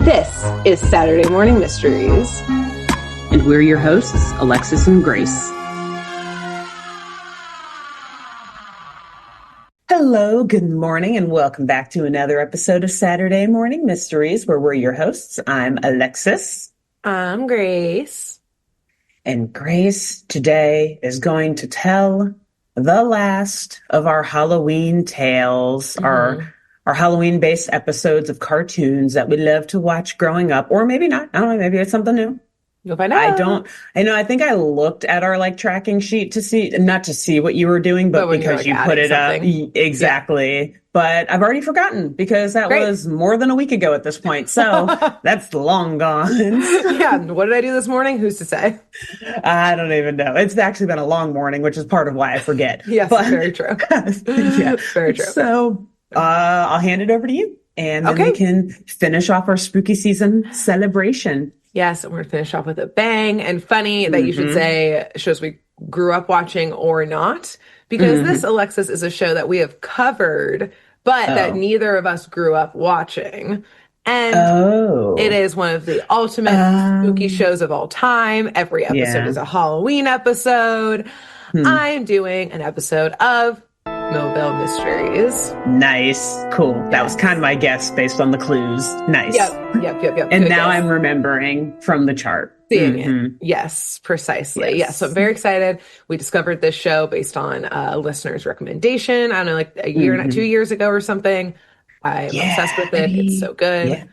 This is Saturday Morning Mysteries. And we're your hosts, Alexis and Grace. Hello, good morning, and welcome back to another episode of Saturday Morning Mysteries, where we're your hosts. I'm Alexis. I'm Grace. And Grace today is going to tell the last of our Halloween tales, our Halloween-based episodes of cartoons that we love to watch growing up, or maybe not. I don't know, maybe it's something new. You'll find out. I think I looked at our tracking sheet to see, not to see what you were doing, but because you put it up. Exactly. Yeah. But I've already forgotten because that was more than a week ago at this point. So that's long gone. Yeah. What did I do this morning? Who's to say? I don't even know. It's actually been a long morning, which is part of why I forget. Yes, very true. Yeah. Very true. So I'll hand it over to you and then we can finish off our spooky season celebration. Yes, and we're going to finish off with a bang. And funny that you should say shows we grew up watching or not, because this, Alexis, is a show that we have covered, but that neither of us grew up watching. And it is one of the ultimate spooky shows of all time. Every episode is a Halloween episode. I'm doing an episode of Moville Mysteries. Nice. Cool. That was kind of my guess based on the clues. Nice. Yep. And now I'm remembering from the chart. Seeing it. Yes, precisely. Yes. So I'm very excited. We discovered this show based on a listener's recommendation. I don't know, like a year and 2 years ago or something. I'm obsessed with it. It's so good. Yeah.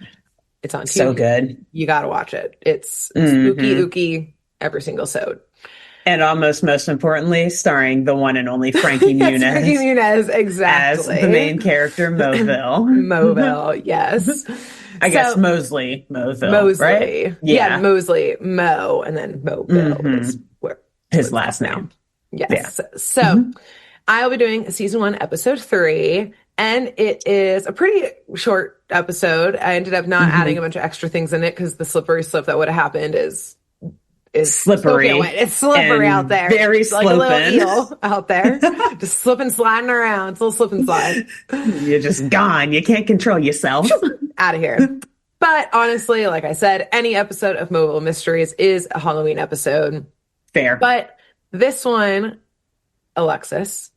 It's on TV. So good. You got to watch it. It's spooky, ooky, every single sode. And almost most importantly, starring the one and only Frankie Muniz. Frankie Muniz, exactly. As the main character, Moville. Moville, yes. I guess Moville, right? Yeah, Mosley, Mo, and then Moville is where his last name. Yes. Yeah. So I'll be doing season 1, episode 3. And it is a pretty short episode. I ended up not adding a bunch of extra things in it because the slippery slope that would have happened is slippery. It's slippery out there. Very it's sloping. Like a little eel out there. Just slipping, sliding around. It's a little slip and slide. You're just gone. You can't control yourself. Out of here. But honestly, like I said, any episode of Moville Mysteries is a Halloween episode. Fair. But this one, Alexis,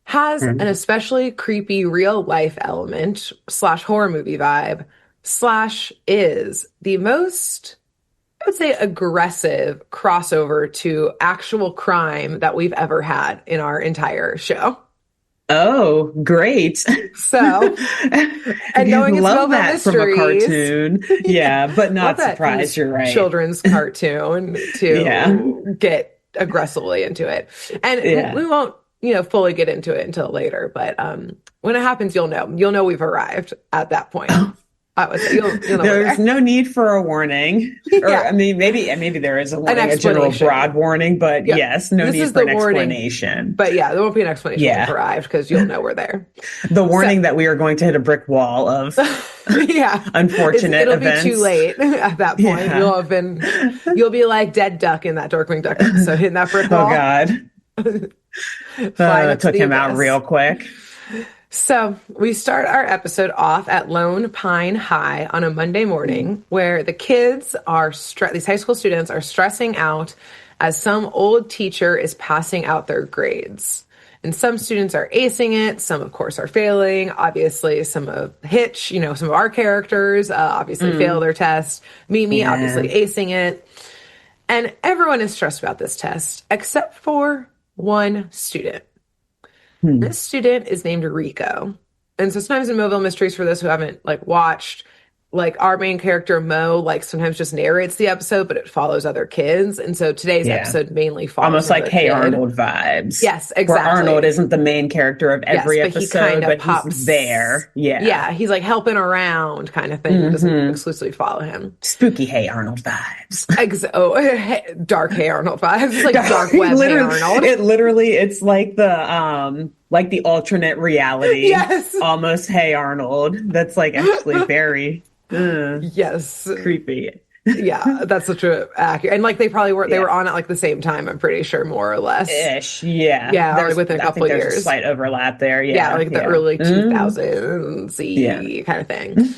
has an especially creepy real life element / horror movie vibe / is the most, I would say, aggressive crossover to actual crime that we've ever had in our entire show. Oh, great. So, and knowing it's Moville Mysteries from a cartoon. Yeah, but not surprised, you're right. Children's cartoon to get aggressively into it. And we won't, fully get into it until later, but when it happens, you'll know we've arrived at that point. I would say you'll know there's no need for a warning. Or I mean, maybe there is a warning, a general broad warning, but yes, no need for an explanation. But there won't be an explanation when we've arrived because you'll know we're there. The warning that we are going to hit a brick wall of unfortunate it'll events. Be too late at that point. You'll be like dead duck in that Darkwing Duck episode, hitting that brick wall. Oh God. That took him out real quick. So we start our episode off at Lone Pine High on a Monday morning where the kids are, these high school students are stressing out as some old teacher is passing out their grades. And some students are acing it. Some, of course, are failing. Obviously, some of Hitch, some of our characters obviously fail their test. Mimi obviously acing it. And everyone is stressed about this test except for one student. This student is named Rico. And so sometimes in Moville Mysteries, for those who haven't watched, our main character Mo sometimes just narrates the episode, but it follows other kids. And so today's episode mainly follows almost like Hey Arnold vibes. Yes, exactly. Where Arnold isn't the main character of every episode, but he's there. Yeah, he's helping around kind of thing. It doesn't exclusively follow him. Spooky Hey Arnold vibes. Dark Hey Arnold vibes. It's like dark web Hey Arnold. It's like the alternate reality. Yes. Almost Hey Arnold. That's actually very creepy. Yeah, that's such a accurate. And they probably were, they were on at the same time, I'm pretty sure, more or less. Ish, yeah. Yeah, or within a couple of years. There's a slight overlap there, the early 2000s kind of thing.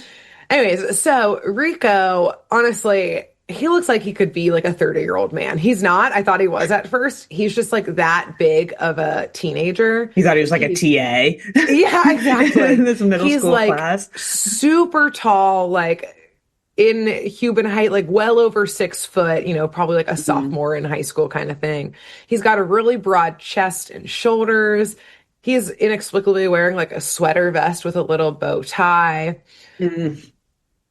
Anyways, so Rico, honestly, he looks like he could be like a 30-year-old man. He's not. I thought he was at first. He's just like that big of a teenager. You thought he was like a TA Yeah, exactly. in this middle He's school like class. super tall, like in human height, like well over 6 foot, probably like a sophomore in high school kind of thing. He's got a really broad chest and shoulders. He's inexplicably wearing like a sweater vest with a little bow tie. Mm.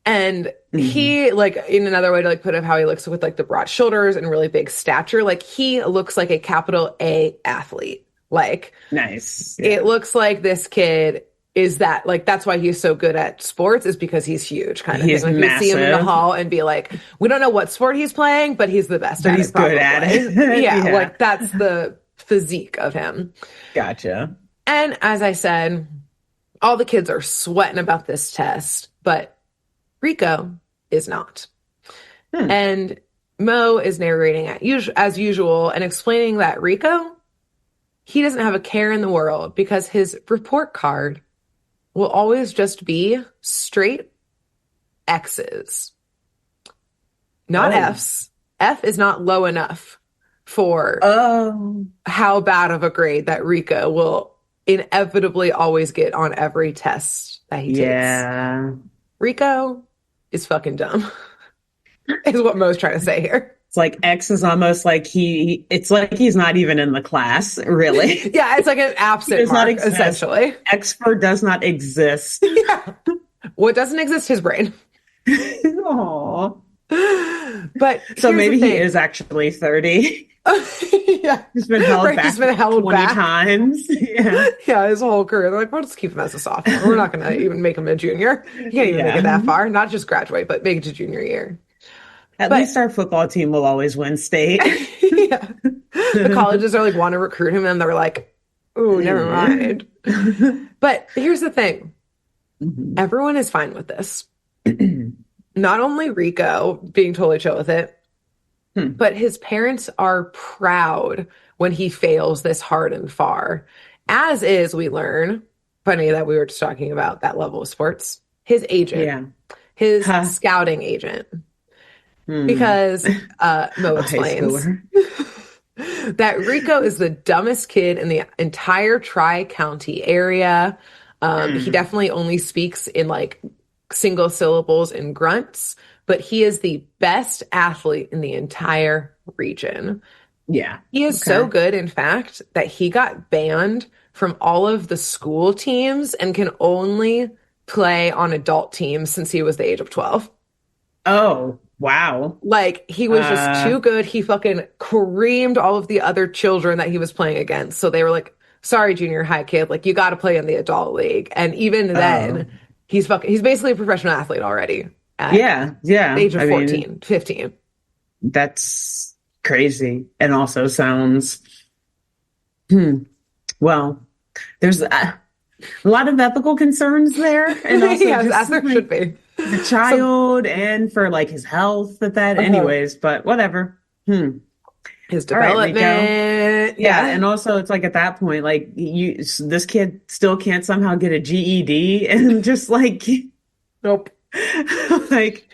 And he, like, in another way to like put it, how he looks with like the broad shoulders and really big stature, like he looks like a capital A athlete. Like, Nice. it looks like this kid is that, like, that's why he's so good at sports, is because he's huge kind of He's thing. Like, you see him in the massive. hall and be like, we don't know what sport he's playing, but he's the best But at he's it, probably. good at it. Yeah, Yeah. like that's the physique of him. Gotcha. And as I said, all the kids are sweating about this test, but Rico is not. And Mo is narrating as usual and explaining that Rico, he doesn't have a care in the world because his report card will always just be straight X's, not Oh. F's. F is not low enough for Oh. how bad of a grade that Rico will inevitably always get on every test that he takes. Yeah. Rico is fucking dumb, is what Mo's trying to say here. It's like X is almost like it's like he's not even in the class, really. Yeah, it's like an absent does not mark, exist. essentially. Expert does not exist. Yeah. What doesn't exist? His brain. Aw. But So here's maybe the he thing. is actually 30. Yeah. He's been held Right, back he's been held 20 back. times. Yeah. Yeah, his whole career. They're like, we'll just keep him as a sophomore. We're not going to even make him a junior. He can't even make Yeah. it that far. Not just graduate, but make it to junior year. At But- least our football team will always win state. Yeah. The colleges are like, want to recruit him, and they're like, ooh, never mind. But here's the thing. Everyone is fine with this. Not only Rico being totally chill with it, but his parents are proud when he fails this hard and far. As is, we learn, funny that we were just talking about that level of sports, his agent, Yeah. his scouting agent. Because Mo A high explains schooler. that Rico is the dumbest kid in the entire Tri-County area. He definitely only speaks in like single syllables and grunts, but he is the best athlete in the entire region. Yeah. He is so good, in fact, that he got banned from all of the school teams and can only play on adult teams since he was the age of 12. Oh, wow. Like, he was just too good. He fucking creamed all of the other children that he was playing against. So they were like, sorry, junior high kid, like, you got to play in the adult league. And even then, he's basically a professional athlete already. At Yeah. the age of I 14, mean, 15. that's crazy. And also sounds, well, there's a lot of ethical concerns there. And also Yes, just, as there should be. the child and for like his health at that anyways, but whatever. His All right, Rico. development. Yeah, and also it's like at that point, like this kid still can't somehow get a GED and just like Nope. like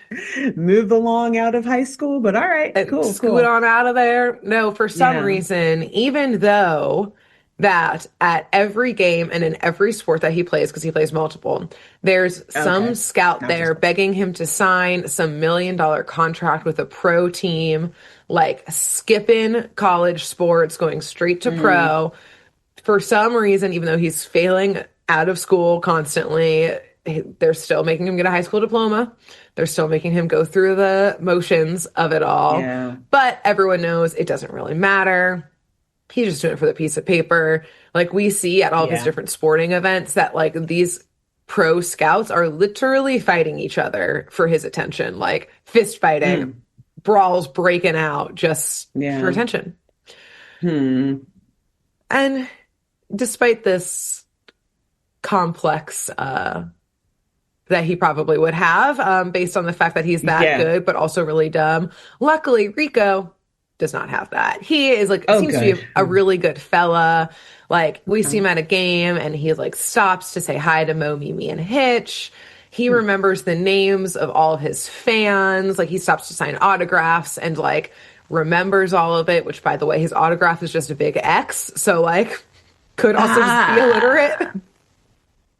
move along out of high school. But all right, And cool. scoot on out of there. No, for some reason, even though that at every game and in every sport that he plays, because he plays multiple, there's some scout there begging him to sign some $1 million contract with a pro team, like skipping college sports, going straight to pro. For some reason, even though he's failing out of school constantly, they're still making him get a high school diploma. They're still making him go through the motions of it all. Yeah. But everyone knows it doesn't really matter. He's just doing it for the piece of paper. Like, we see at all of his different sporting events that like these pro scouts are literally fighting each other for his attention, like fist fighting, brawls breaking out just for attention. And despite this complex that he probably would have based on the fact that he's that good, but also really dumb, luckily Rico does not have that. He is like, seems to be a really good fella. Like, we see him at a game and he like stops to say hi to Mo, Mimi, and Hitch. He remembers the names of all his fans. Like, he stops to sign autographs and, like, remembers all of it, which, by the way, his autograph is just a big X. So, like, could also just be illiterate.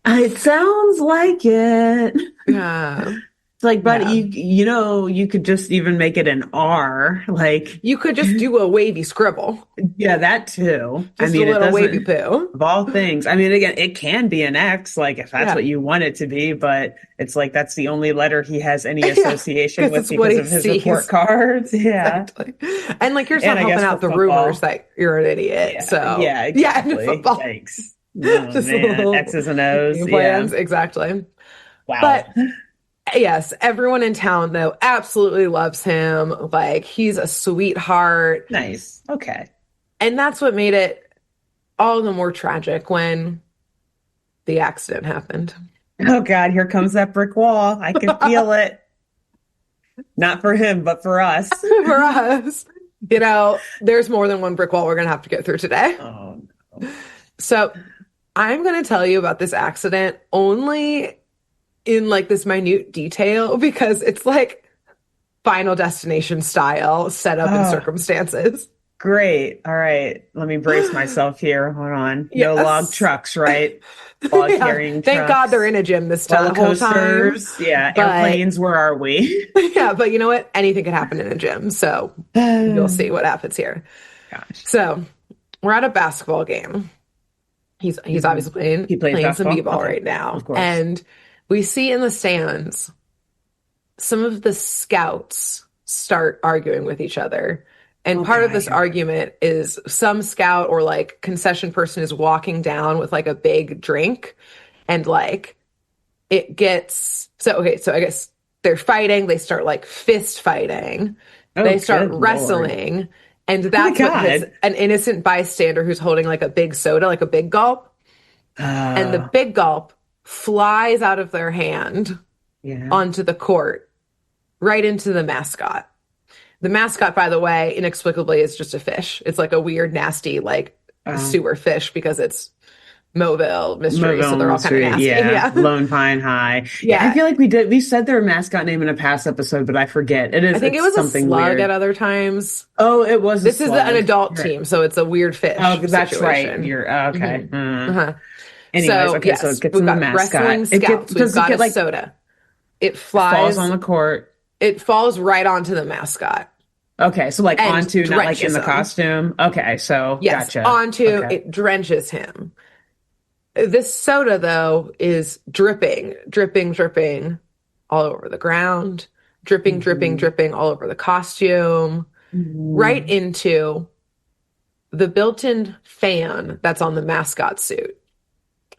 It sounds like it. Yeah. It's like, but you could just even make it an R. Like, you could just do a wavy scribble. Yeah, that too. Just a little wavy poo. Of all things. I mean, again, it can be an X, like if that's what you want it to be, but it's like that's the only letter he has any association with because of his report cards. Yeah. Exactly. And like you're not helping out the rumors that you're an idiot. Yeah. So yeah, exactly. Yeah, football. Thanks. Oh, just man. X's and O's. Plans. Exactly. Wow. But yes, everyone in town, though, absolutely loves him. Like, he's a sweetheart. Nice. Okay. And that's what made it all the more tragic when the accident happened. Oh, God, here comes that brick wall. I can feel it. Not for him, but for us. For us. You know, there's more than one brick wall we're going to have to get through today. Oh, no. So I'm going to tell you about this accident only in like this minute detail because it's like Final Destination style setup and circumstances. Great. All right. Let me brace myself here. Hold on. No log trucks, right? Log carrying trucks. Thank God they're in a gym this time. Roller coasters. Yeah. Airplanes. Where are we? Yeah. But you know what? Anything could happen in a gym. So you'll see what happens here. Gosh. So we're at a basketball game. He's obviously playing some b-ball right now. Of course. And we see in the stands some of the scouts start arguing with each other. And part of this argument is some scout or like concession person is walking down with like a big drink and like it gets so I guess they're fighting, they start like fist fighting. They start wrestling. Lord. And that's what hits an innocent bystander who's holding like a big soda, like a big gulp. And the big gulp flies out of their hand onto the court, right into the mascot. The mascot, by the way, inexplicably is just a fish. It's like a weird, nasty, like sewer fish because it's Moville mystery, so they're all kind of nasty. Yeah. Lone Pine High. Yeah, I feel like we said their mascot name in a past episode, but I forget. I think it was something a slug weird. At other times. Oh, it was. This is an adult team, so it's a weird fish. Oh, that's situation. right. You're okay. Mm-hmm. Anyways, so it gets in the mascot. Wrestling scouts. We've got a soda. It falls on the court. It falls right onto the mascot. Okay, so like onto, not like in the costume. Okay, so gotcha. Onto, it drenches him. This soda, though, is dripping all over the ground, dripping all over the costume, right into the built-in fan that's on the mascot suit.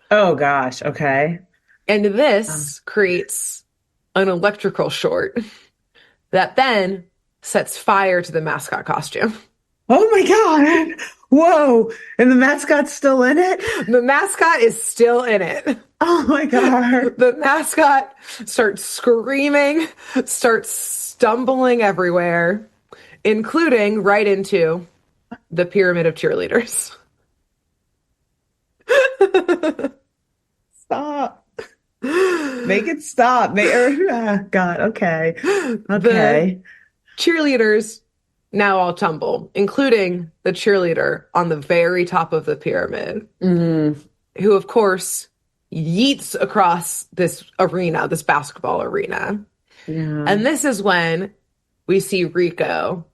Oh, gosh. Okay. And this creates an electrical short that then sets fire to the mascot costume. Oh my God. Whoa. And the mascot's still in it? The mascot is still in it. Oh my God. The mascot starts screaming, starts stumbling everywhere, including right into the pyramid of cheerleaders. Stop. Make it stop. God, okay. Okay. The cheerleaders now all tumble, including the cheerleader on the very top of the pyramid, who, of course, yeets across this arena, this basketball arena. Yeah. And this is when we see Rico.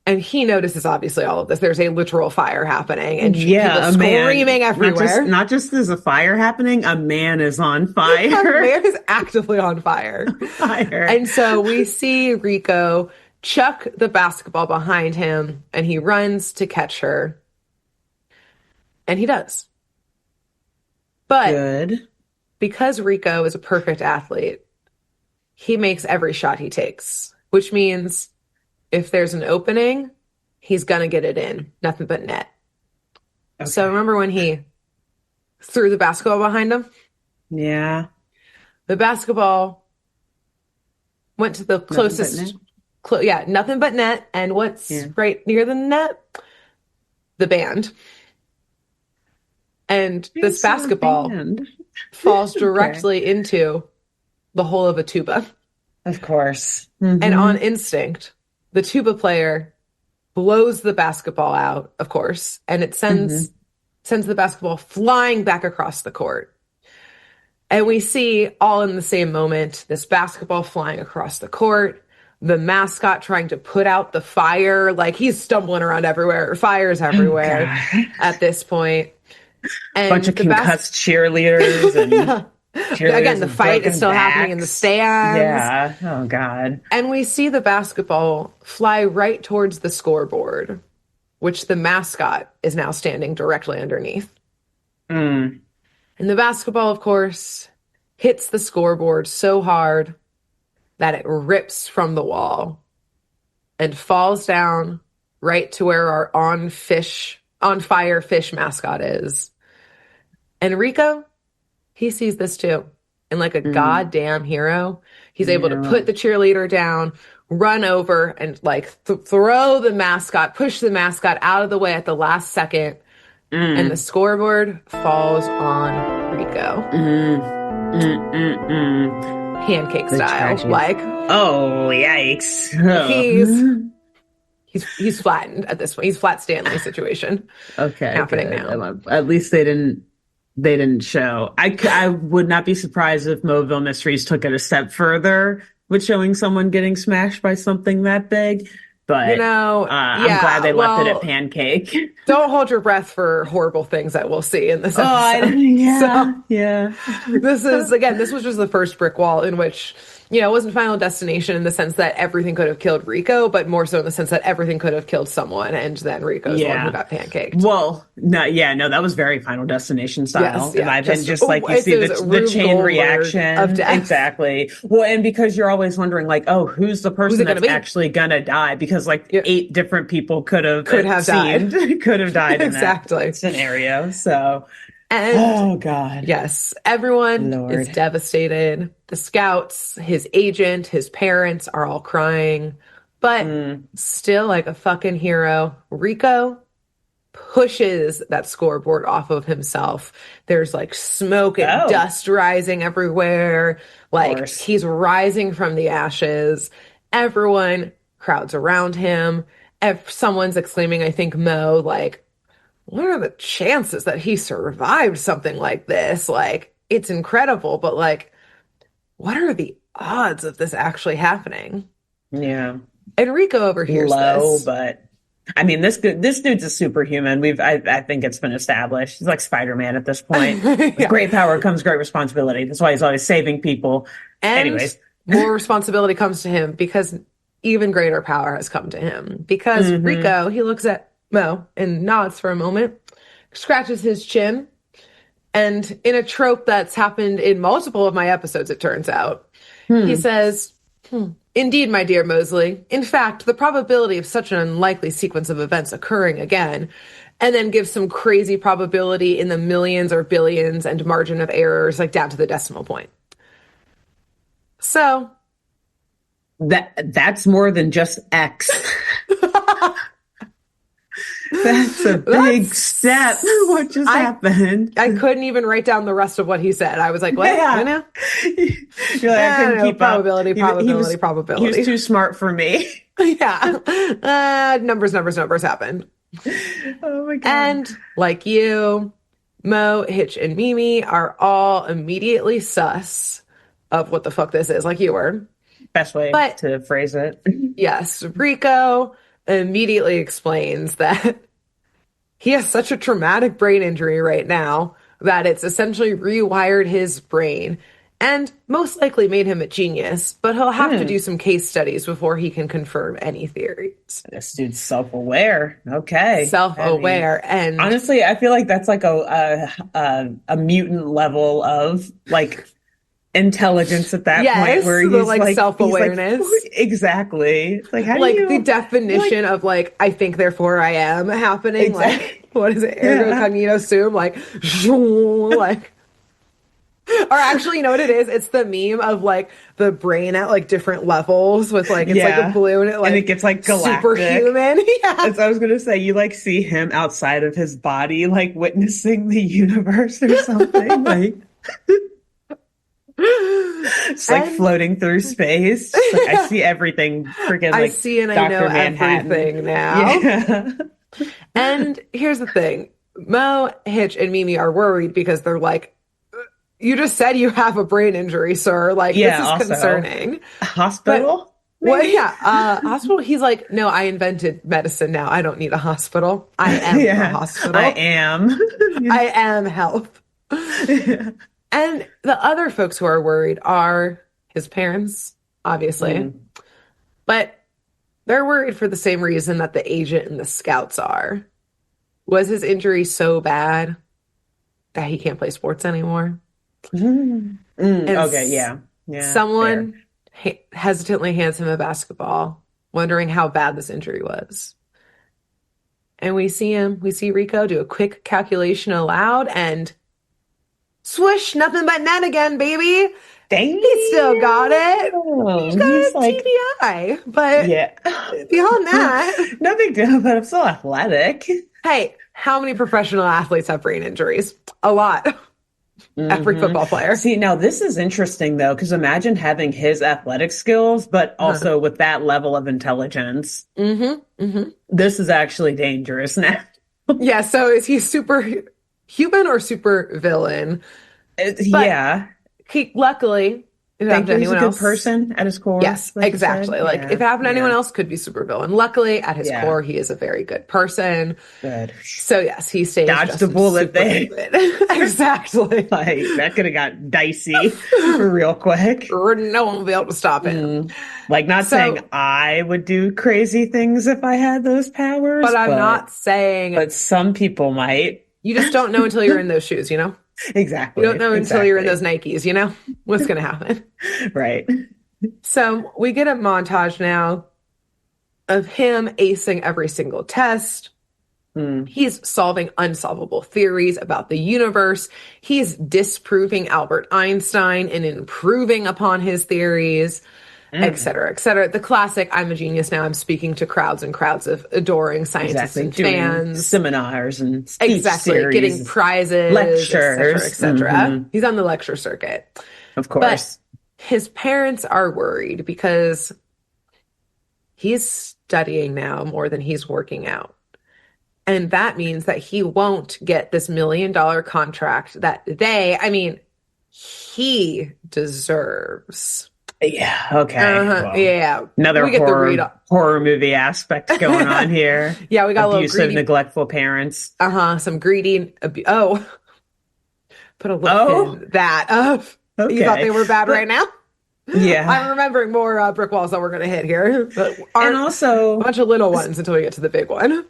And he notices, obviously, all of this. There's a literal fire happening, and people screaming everywhere. Not just there's a fire happening, a man is on fire. A man is actively on fire. And so we see Rico chuck the basketball behind him, and he runs to catch her. And he does. But because Rico is a perfect athlete, he makes every shot he takes, which means if there's an opening, he's going to get it in. Nothing but net. Okay. So remember when he threw the basketball behind him? Yeah. The basketball went to the closest. Nothing but net. And what's right near the net? The band. And this basketball falls directly into the hole of a tuba. Of course. And on instinct, the tuba player blows the basketball out, of course, and it sends the basketball flying back across the court. And we see all in the same moment, this basketball flying across the court, the mascot trying to put out the fire, like he's stumbling around everywhere, fires everywhere at this point. And bunch of concussed cheerleaders and again, the fight is still happening in the stands. Yeah. Oh, God. And we see the basketball fly right towards the scoreboard, which the mascot is now standing directly underneath. And the basketball, of course, hits the scoreboard so hard that it rips from the wall and falls down right to where our on fire fish mascot is. And Rico, he sees this too. And like a goddamn hero, he's able to put the cheerleader down, run over and like throw the mascot, push the mascot out of the way at the last second. And the scoreboard falls on Rico. Pancake style. Like, oh, yikes. He's flattened at this point. He's flat Stanley situation. Okay. Happening now. At least they didn't show. I would not be surprised if Moville Mysteries took it a step further with showing someone getting smashed by something that big. But I'm glad they left it at pancake. Don't hold your breath for horrible things that we'll see in this episode. This was just the first brick wall in which, it wasn't Final Destination in the sense that everything could have killed Rico, but more so in the sense that everything could have killed someone, and then Rico's the one who got pancaked. Well, that was very Final Destination style. Yes, I've been just like you see the chain reaction of death. Exactly. Well, and because you're always wondering, like, oh, who's the person that's actually gonna die? Because 8 different people could have died in that scenario. So. And, oh, God. Yes. Everyone is devastated. The scouts, his agent, his parents are all crying. But still, like a fucking hero, Rico pushes that scoreboard off of himself. There's like smoke and dust rising everywhere. Like he's rising from the ashes. Everyone crowds around him. If someone's exclaiming, I think Mo, like, what are the chances that he survived something like this? Like, it's incredible, but like, what are the odds of this actually happening? Yeah. And Rico overhears this. But I mean, this dude's a superhuman. I think it's been established. He's like Spider-Man at this point. With great power comes great responsibility. That's why he's always saving people. And anyways, more responsibility comes to him because even greater power has come to him. Because Rico, he looks at Mo and nods for a moment, scratches his chin, and in a trope that's happened in multiple of my episodes, it turns out, he says, indeed, my dear Mosley. In fact, the probability of such an unlikely sequence of events occurring again, and then gives some crazy probability in the millions or billions and margin of errors, like down to the decimal point. So that's more than just X. That's a big step. What just happened? I couldn't even write down the rest of what he said. I was like, what? Yeah. You're like, I couldn't keep probability, up. Probability. He was too smart for me. Yeah. Numbers happened. Oh my God. And like you, Mo, Hitch, and Mimi are all immediately sus of what the fuck this is, like you were. Best way to phrase it. Yes. Rico immediately explains that he has such a traumatic brain injury right now that it's essentially rewired his brain and most likely made him a genius, but he'll have to do some case studies before he can confirm any theories. This dude's self-aware. Okay. Self-aware. And honestly, I feel like that's like a mutant level of like intelligence at that point where he's like self-awareness. Exactly. Like how do you, the definition of like I think therefore I am happening. Exactly. Like what is it? Ergo cognito sum. Like or actually, you know what it is? It's the meme of like the brain at like different levels with like it's like a balloon and it gets like galactic. Superhuman. As I was gonna say, you like see him outside of his body, like witnessing the universe or something. Like It's like And floating through space. Just like I see everything freaking I like see and I know Dr. Manhattan. everything now. Yeah. And here's the thing. Mo, Hitch, and Mimi are worried because they're like, you just said you have a brain injury, sir. Like, this Yeah, is also concerning. But, hospital, well, maybe? yeah, hospital. He's like, no, I invented medicine now. I don't need a hospital. I am the Yeah, I hospital. am. I am health. Yeah. And the other folks who are worried are his parents, obviously. Mm. But they're worried for the same reason that the agent and the scouts are. Was his injury so bad that he can't play sports anymore? Mm. And Okay, yeah. Yeah, fair. someone hesitantly hands him a basketball, wondering how bad this injury was. And we see Rico do a quick calculation aloud and swish, nothing but net again, baby. Damn. He still got it. He's got He's a like, TBI, but yeah. beyond that, No big deal, but I'm still athletic. hey, how many professional athletes have brain injuries? A lot. Every Hmm. football player. See, now this is interesting though, because imagine having his athletic skills, but Uh-huh. also with that level of intelligence. Mm-hmm. Mm-hmm. This is actually dangerous now. Yeah, so is he super human or super villain? But Yeah. he luckily, if it happened to Thankfully, he's a anyone good else. person at his core, Yes, like you said. exactly. Like if Yeah. it happened to anyone Yeah. else, could be super villain. Luckily, at his Yeah. core, he is a very good person. Good. So yes, he stays Dodged just a bullet super there. human. Exactly. Like that could have got dicey real quick. Or no one will be able to stop him. Like not saying So, I would do crazy things if I had those powers, but I'm not saying but some people might. you just don't know until you're in those shoes, you know? You Exactly. don't know until you're in those Exactly. Nikes, you know? What's going to happen? Right. So we get a montage now of him acing every single test. Mm. He's solving unsolvable theories about the universe. He's disproving Albert Einstein and improving upon his theories, et Mm. cetera, et cetera. The classic, I'm a genius now. I'm speaking to crowds and crowds of adoring scientists Exactly. and Doing fans. seminars and speech Exactly. Getting series, prizes, et cetera, et lectures. cetera. He's on the lecture circuit. Of But course. his parents are worried because he's studying now more than he's working out. And that means that he won't get this $1 million contract that he deserves. Yeah. Okay. Well, Yeah. another We get the read. horror movie aspect going on here. Yeah, we got a little Abusive, greedy. neglectful parents. Some greedy. Oh, put a little Oh, pin in that. You thought okay. they were bad right now? Yeah. I'm remembering more brick walls that we're going to hit here. But And aren't a also, bunch of little ones until we get to the big one.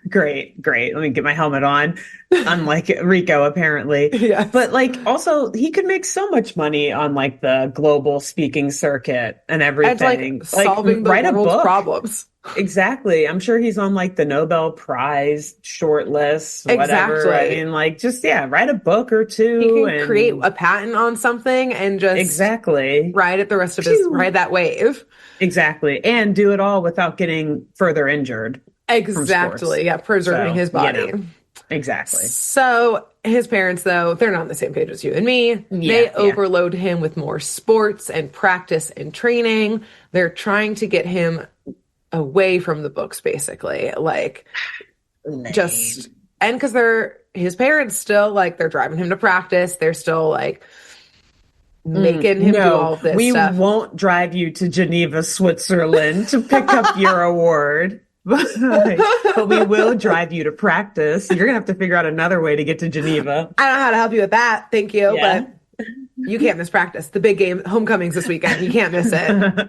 great. Let me get my helmet on. Unlike Rico, apparently. Yeah. But like, also, he could make so much money on like the global speaking circuit and And everything. like solving the write a world's book. problems. Exactly. I'm sure he's on like the Nobel Prize short list, whatever. Exactly. I mean, like, just, yeah, write a book or two. He can and create a patent on something and just Exactly. ride it the rest of Phew. ride that wave. Exactly. And do it all without getting further injured. Exactly. Yeah, preserving his body. Exactly. So his parents, though, they're not on the same page as you and me. They overload him with more sports and practice and training. They're trying to get him away from the books, basically. Like, just, and because his parents still, like, they're driving him to practice. They're still, like, making him do all of this we stuff. won't drive you to Geneva, Switzerland to pick up your award. But we will drive you to practice. You're going to have to figure out another way to get to Geneva. I don't know how to help you with that. Thank you. Yeah. But you can't miss practice. The big game, homecoming's this weekend. You can't miss it.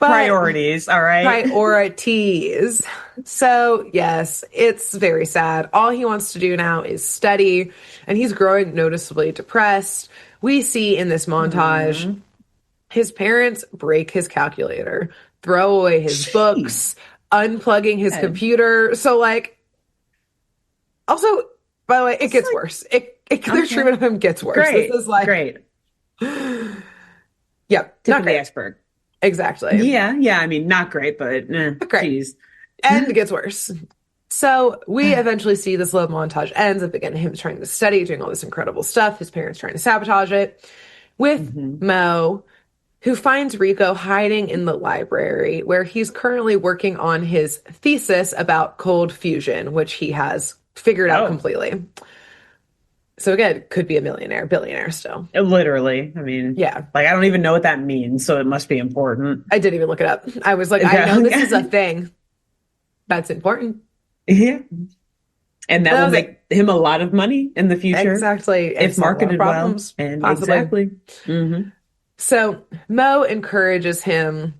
But Priorities, all right? priorities. So, yes, it's very sad. All he wants to do now is study, and he's growing noticeably depressed. We see in this montage his parents break his calculator, throw away his books, unplugging his computer. So, like, also, by the way, it gets worse. Their treatment of him gets worse. Great. This is like, great. Yep, Tip not of the great. iceberg. Exactly. Yeah. I mean, not great, but great. geez. And it gets worse. So we eventually see this love montage ends up again, him trying to study, doing all this incredible stuff, his parents trying to sabotage it, with Mo, who finds Rico hiding in the library where he's currently working on his thesis about cold fusion, which he has figured out completely. So again, could be a millionaire, billionaire still. Literally. I mean, yeah. Like, I don't even know what that means, so it must be important. I didn't even look it up. I was like, I know this is a thing. That's important. Yeah. And that will make him a lot of money in the future. Exactly. If marketed well. And exactly. So Mo encourages him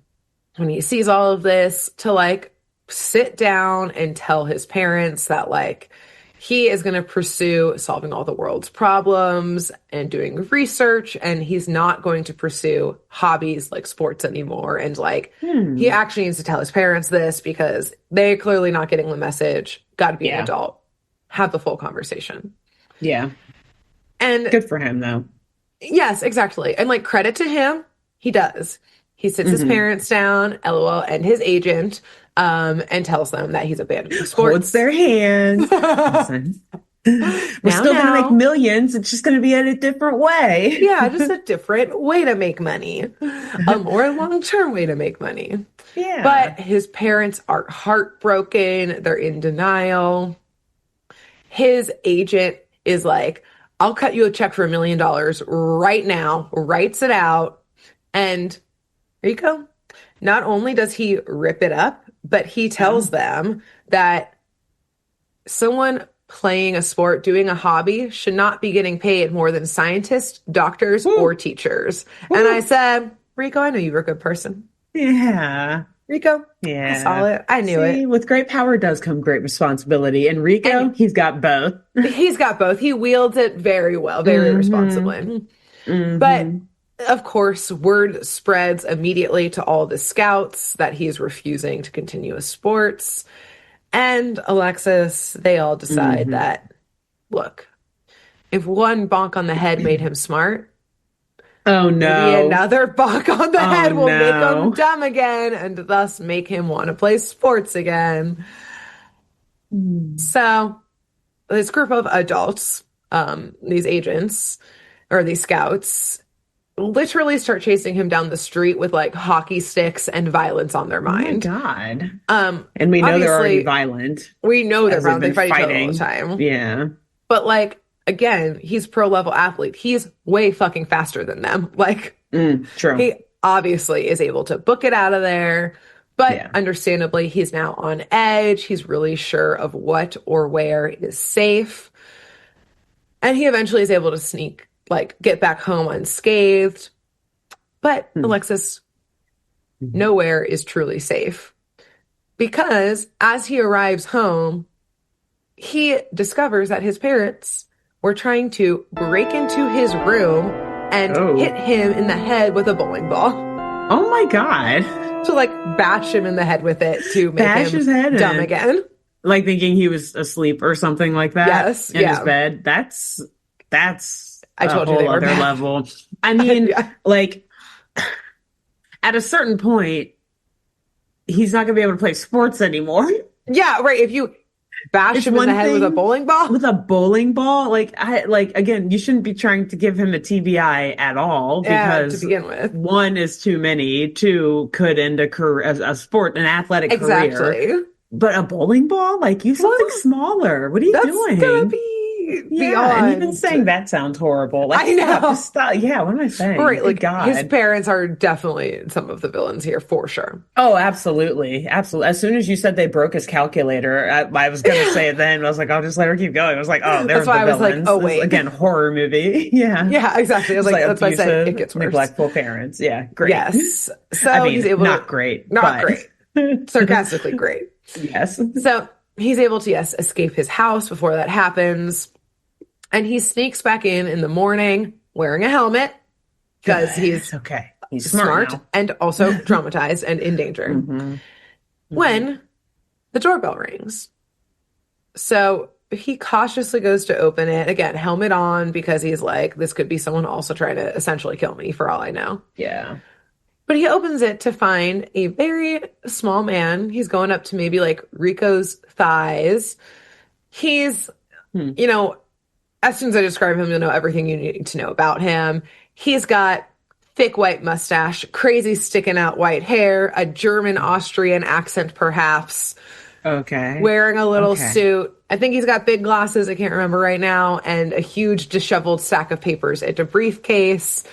when he sees all of this to like sit down and tell his parents that like he is going to pursue solving all the world's problems and doing research, and he's not going to pursue hobbies like sports anymore. And like he actually needs to tell his parents this because they're clearly not getting the message. Got to be an adult. Have the full conversation. Yeah. And good for him though. Yes, exactly. And like credit to him, he does. He sits his parents down, LOL, and his agent, and tells them that he's abandoning sports. Holds their hands. We're still going to make millions. It's just going to be in a different way. Yeah, just a different way to make money. A more long-term way to make money. Yeah. But his parents are heartbroken. They're in denial. His agent is like, I'll cut you a check for $1 million right now, writes it out. And Rico, not only does he rip it up, but he tells them that someone playing a sport, doing a hobby, should not be getting paid more than scientists, doctors, or teachers. And I said, Rico, I knew you were a good person. Yeah. Rico, yeah, I saw it. I knew it. With great power does come great responsibility. And Rico, he's got both. He's got both. He wields it very well, very responsibly. But of course, word spreads immediately to all the scouts that he's refusing to continue his sports. And Alexis, they all decide that, look, if one bonk on the head made him smart, oh no, maybe another bonk on the head will make him dumb again and thus make him want to play sports again. So this group of adults, these agents or these scouts, literally start chasing him down the street with like hockey sticks and violence on their mind. Oh my God. And we know they're already violent. We know they're violent. They fight each other all the time. Yeah. But like, again, he's pro level athlete. He's way fucking faster than them. Like, true. He obviously is able to book it out of there. But understandably, he's now on edge. He's really sure of what or where is safe. And he eventually is able to get back home unscathed. But Alexis, nowhere is truly safe. Because as he arrives home, he discovers that his parents were trying to break into his room and hit him in the head with a bowling ball. Oh my God. To like bash him in the head with it to make him his head dumb again. Like thinking he was asleep or something like that. Yes. In his bed. That's I told you they were other bad. level. I mean, like at a certain point, he's not gonna be able to play sports anymore. Yeah, right. If you bash him in the head with a bowling ball. With a bowling ball? Again, you shouldn't be trying to give him a TBI at all because to begin with. One is too many, two could end a sport, an athletic career. But a bowling ball? Like, use something smaller. What are you doing? That's gonna be beyond. And even saying that sounds horrible. Like, I know. Stop. Yeah, what am I saying? Right, like God. His parents are definitely some of the villains here for sure. Oh, absolutely. Absolutely. As soon as you said they broke his calculator, I was going to say it then. I was like, I'll just let her keep going. I was like, oh, there's the villains. That's why I was like, oh, wait. Again, horror movie. Yeah. Yeah, exactly. I was like, that's why I said it gets worse. Neglectful parents. Yeah, great. Yes. So I mean, he's able not to... great. Not great. Sarcastically great. Yes. So he's able to, escape his house before that happens. And he sneaks back in the morning wearing a helmet because he's okay. He's smart and also traumatized and in danger. When the doorbell rings. So he cautiously goes to open it. Again, helmet on because he's like, this could be someone also trying to essentially kill me for all I know. Yeah. But he opens it to find a very small man. He's going up to maybe like Rico's thighs. He's, you know, as soon as I describe him, you'll know everything you need to know about him. He's got thick white mustache, crazy sticking out white hair, a German Austrian accent perhaps. Okay. Wearing a little suit. I think he's got big glasses, I can't remember right now, and a huge disheveled stack of papers in a briefcase.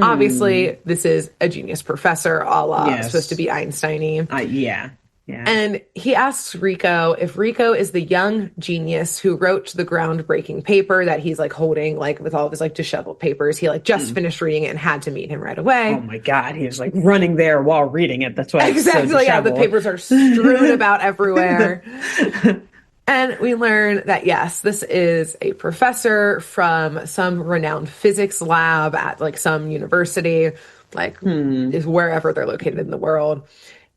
Obviously, this is a genius professor, a la supposed to be Einstein-y. Yeah. And he asks Rico if Rico is the young genius who wrote the groundbreaking paper that he's like holding, like with all of his like disheveled papers. He like just finished reading it and had to meet him right away. Oh my God, he was like running there while reading it. That's why exactly. It's so yeah, the papers are strewn about everywhere. And we learn that, yes, this is a professor from some renowned physics lab at like some university, like is wherever they're located in the world.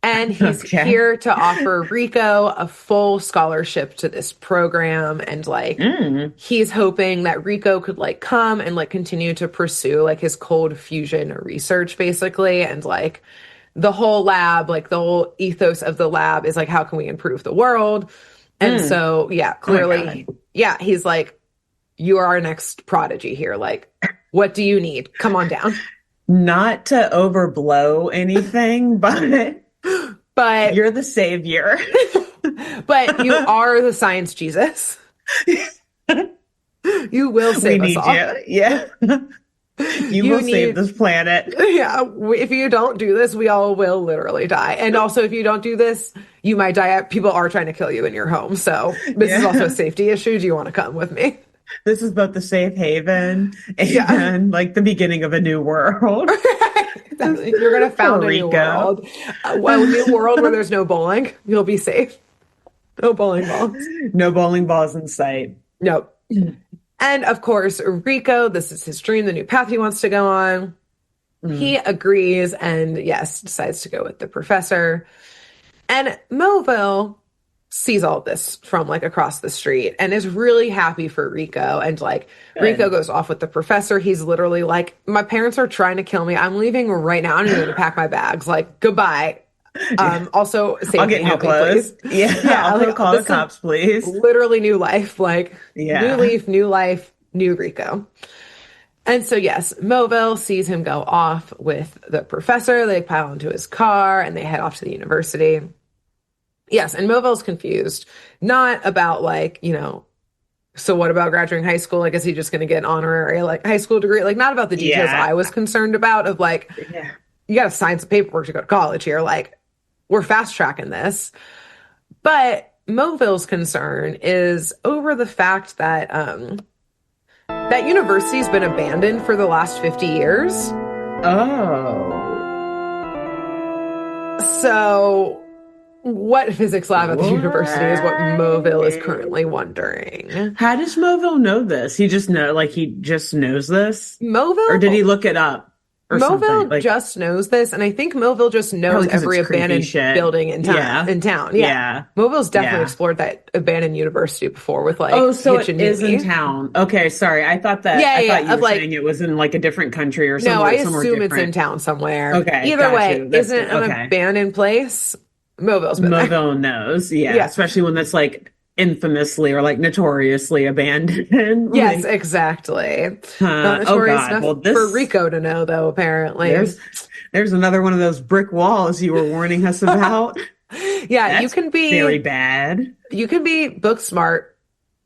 And he's here to offer Rico a full scholarship to this program. And like, he's hoping that Rico could like come and like continue to pursue like his cold fusion research basically. And like the whole lab, like the whole ethos of the lab is like, how can we improve the world? And so, yeah, clearly, he's like, you are our next prodigy here. Like, what do you need? Come on down. Not to overblow anything, but you're the savior. But you are the science Jesus. You will save us all. You. Yeah. You will save this planet. Yeah. If you don't do this, we all will literally die. And also, if you don't do this, you might die. People are trying to kill you in your home. So this is also a safety issue. Do you want to come with me? This is both the safe haven and like the beginning of a new world. You're going to found a new world. A new world where there's no bowling. You'll be safe. No bowling balls. No bowling balls in sight. Nope. And of course, Rico, this is his dream, the new path he wants to go on. He agrees and, yes, decides to go with the professor. And Moville sees all this from like across the street and is really happy for Rico. And like Rico goes off with the professor. He's literally like, my parents are trying to kill me. I'm leaving right now. I'm going to pack my bags. Like, goodbye. Also, I'll get new clothes. Please. Yeah, I'll like, call the cops, please. Literally new life. Like, new leaf, new life, new Rico. And so, yes, Moville sees him go off with the professor. They pile into his car and they head off to the university. Yes, and Moville's confused. Not about like, you know, so what about graduating high school? Like, is he just going to get an honorary like high school degree? Like, not about the details I was concerned about of like, you got to sign some paperwork to go to college here. Like, we're fast tracking this. But Moville's concern is over the fact that that university's been abandoned for the last 50 years. Oh. So what physics lab at the university is what Moville is currently wondering. How does Moville know this? He just knows this? Moville? Or did he look it up? Moville just knows this, and I think Moville just knows every abandoned building in town. Yeah. Moville's definitely explored that abandoned university before with like it is in town. Okay, sorry. I thought that I thought you were saying it was in like a different country or somewhere. No, I assume it's in town somewhere. Okay. Either way, isn't it an abandoned place? Moville knows. Yeah. Especially when that's like infamously or like notoriously abandoned. Yes, exactly. Not notorious enough for Rico to know, though, apparently. There's another one of those brick walls you were warning us about. Yeah, you can be very bad. You can be book smart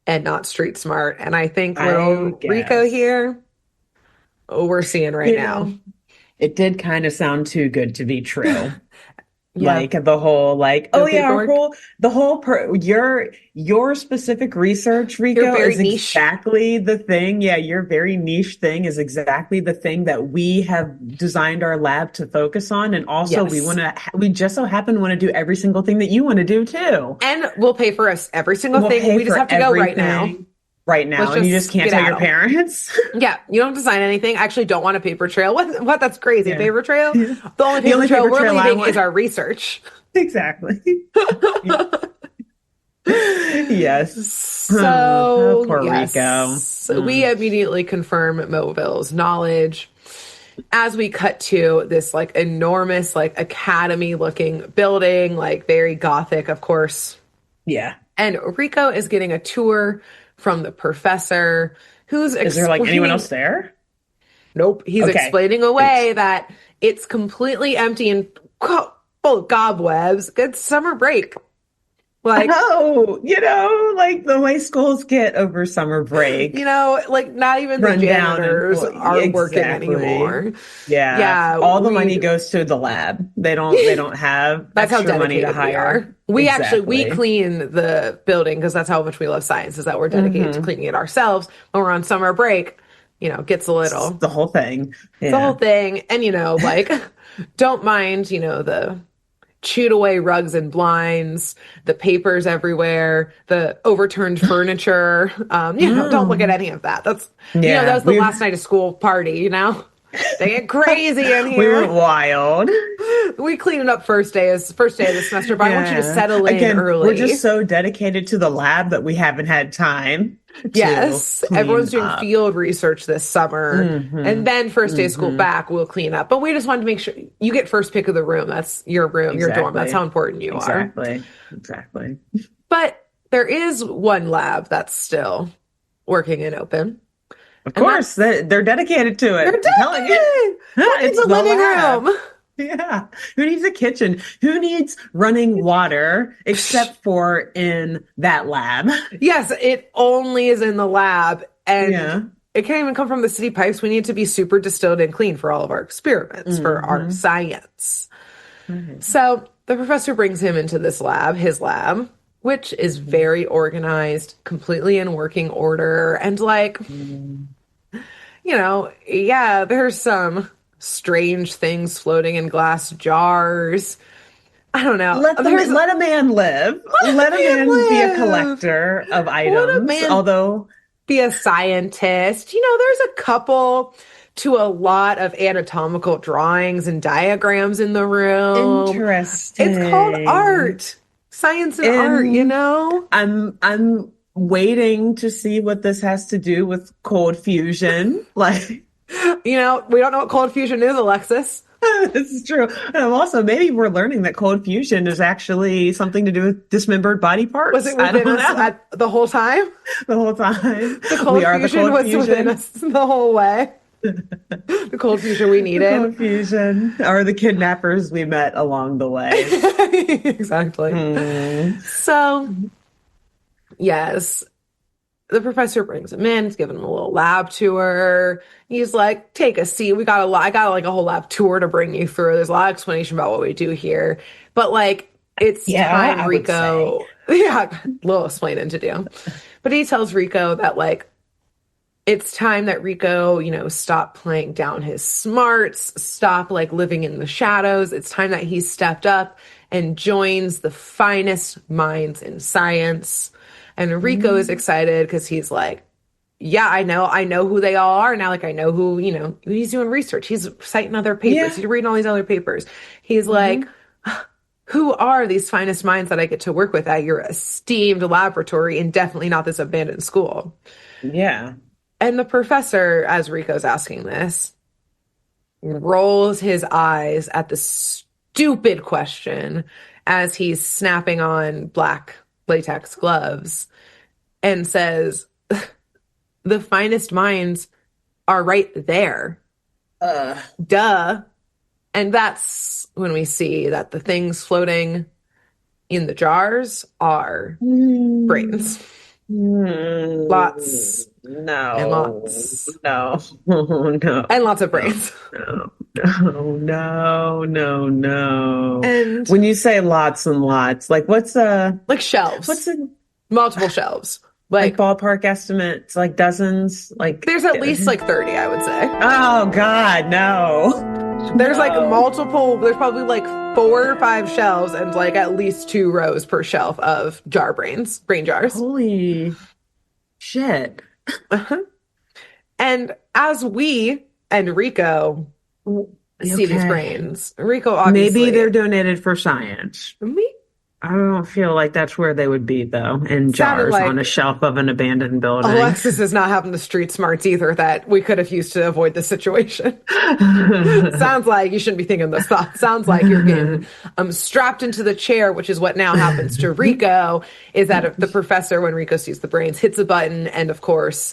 and not street smart. And I think little Rico here, we're seeing right now. It did kind of sound too good to be true. Like the whole your specific research, Rico, is niche. Exactly the thing. Yeah, your very niche thing is exactly the thing that we have designed our lab to focus on. And also we just so happen to want to do every single thing that you want to do too. And we'll pay for us every single thing. We just have to go right now. Right now, and you just can't tell your parents. Yeah, you don't have to sign anything. I actually don't want a paper trail. What? That's crazy. A paper trail? The only paper trail we're leaving is our research. Exactly. Yes. So, poor Rico. So we immediately confirm Moville's knowledge. as we cut to this like enormous, like academy looking building, like very gothic, of course. Yeah. And Rico is getting a tour from the professor who's Is there like anyone explaining. else there? Nope. He's Okay. explaining Thanks. away that it's completely empty and full of cobwebs. It's summer break. Like, Oh, like the way schools get over summer break. like not even the Run down and janitors are working exactly. anymore. Yeah. Yeah, All the money goes to the lab. They don't have that's how extra money to dedicated we hire. are. We Exactly. clean the building because that's how much we love science, is that we're dedicated to Hmm. cleaning it ourselves. When we're on summer break, gets a It's little. the whole thing. It's the whole Yeah. thing. And, like, don't mind, the chewed away rugs and blinds, the papers everywhere, the overturned furniture. Don't look at Mm. any of that. That Yeah. was the last night of school party. They get crazy in We went here. wild. We clean it up first day of the semester, but I want you to Yeah. settle in Again, we're early. just so dedicated to the lab that we haven't had time to Yes, everyone's clean doing up. field research this summer. Hmm. And then first day of school Hmm. back, we'll clean up. But we just wanted to make sure you get first pick of the room. That's your room, your dorm. That's how Exactly. important you are. Exactly. But there is one lab that's still working and open. Of And course, they're dedicated to they're it. I'm telling you. dedicated. Who needs It's a the living lab. room? Yeah. Who needs a kitchen? Who needs running water except for in that lab? Yes, it only is in the lab. And Yeah. it can't even come from the city pipes. We need to be super distilled and clean for all of our experiments, for our Hmm. science. Right. So the professor brings him into this lab, his lab, which is very organized, completely in working order. And like, yeah, there's some strange things floating in glass jars. I don't know. Let a man live. Let a Man man be a live. collector of Let a items. man Although, be a scientist. There's a couple to a lot of anatomical drawings and diagrams in the room. It's called interesting. art. Science and And art. I'm waiting to see what this has to do with cold fusion. Like, We don't know what cold fusion is, Alexis. this is true. And I'm also, maybe we're learning that cold fusion is actually something to do with dismembered body Was parts. it I don't within us know. the whole time? The whole time. The cold We are the fusion cold was within fusion. us the whole way. The cold fusion we The cold needed. fusion. Or the kidnappers we met along the way. Exactly. Hmm. So, yes, the professor brings him in. He's giving him a little lab tour. He's like, "Take a seat. I got like a whole lab tour to bring you through. There's a lot of explanation about what we do here, but like, it's Yeah, time, I would say. Rico." Yeah, a little explaining to do. But he tells Rico that like it's time that Rico, stop playing down his smarts, stop like living in the shadows. It's time that he stepped up and joins the finest minds in science. And Rico is excited because he's like, yeah, I know who they all are now. Like, I know who, he's doing research. He's citing other papers. Yeah. He's reading all these other papers. He's like, who are these finest minds that I get to work with at your esteemed laboratory and definitely not this abandoned school? Yeah. And the professor, as Rico's asking this, rolls his eyes at the stupid question as he's snapping on black latex gloves and says, the finest minds are right there. Duh. And that's when we see that the things floating in the jars are brains. Lots No. and lots. No. No. And lots of brains. No. And When you say lots and lots, like what's a shelves. Multiple shelves. like ballpark estimates? Like dozens? Like There's at least 30, I would say. oh God, no. There's No. there's probably 4 or 5 shelves and at least 2 rows per shelf of brain jars. Holy shit. Uh-huh. And as we and Rico see these Okay. brains, Rico obviously. Maybe they're donated for science. I don't feel like that's where they would be, though, in Sounded jars on a like shelf of an abandoned building. Alexis is not having the street smarts either that we could have used to avoid this situation. Sounds like you shouldn't be thinking those thoughts. Sounds like you're getting strapped into the chair, which is what now happens to Rico, is that the professor, when Rico sees the brains, hits a button, and of course,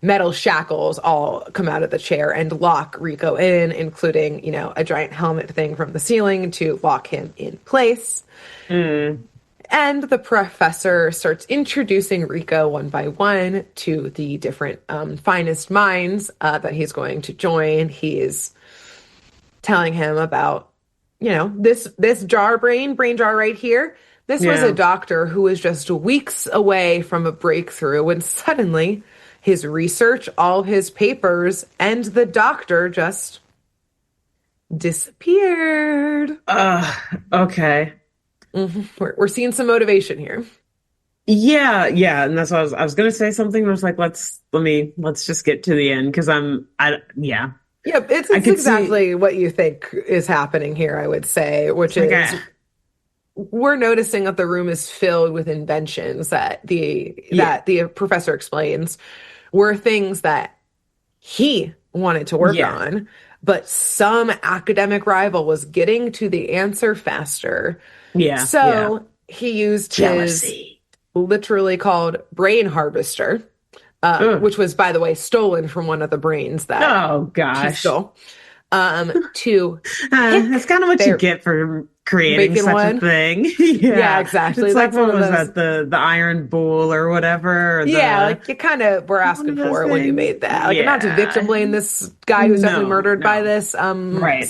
metal shackles all come out of the chair and lock Rico in, including, a giant helmet thing from the ceiling to lock him in place. And the professor starts introducing Rico one by one to the different finest minds that he's going to join. He's telling him about, this brain jar right here. This was a doctor who was just weeks away from a breakthrough when suddenly his research, all his papers, and the doctor just disappeared. Okay. We're seeing some motivation here. Yeah, and that's what I was going to say something. I was like, let's just get to the end because yeah. Yeah, it's exactly what you think is happening here, I would say, which is we're noticing that the room is filled with inventions that the professor explains were things that he wanted to work on, but some academic rival was getting to the answer faster. Yeah. So he used his literally called brain harvester, which was, by the way, stolen from one of the brains that he stole. To that's kind of what you get for creating such a thing. Yeah, exactly. It's like, what was that? The Iron Bull or whatever? Like you kind of were asking for it when you made that. Like, not to victim blame this guy who's definitely murdered by this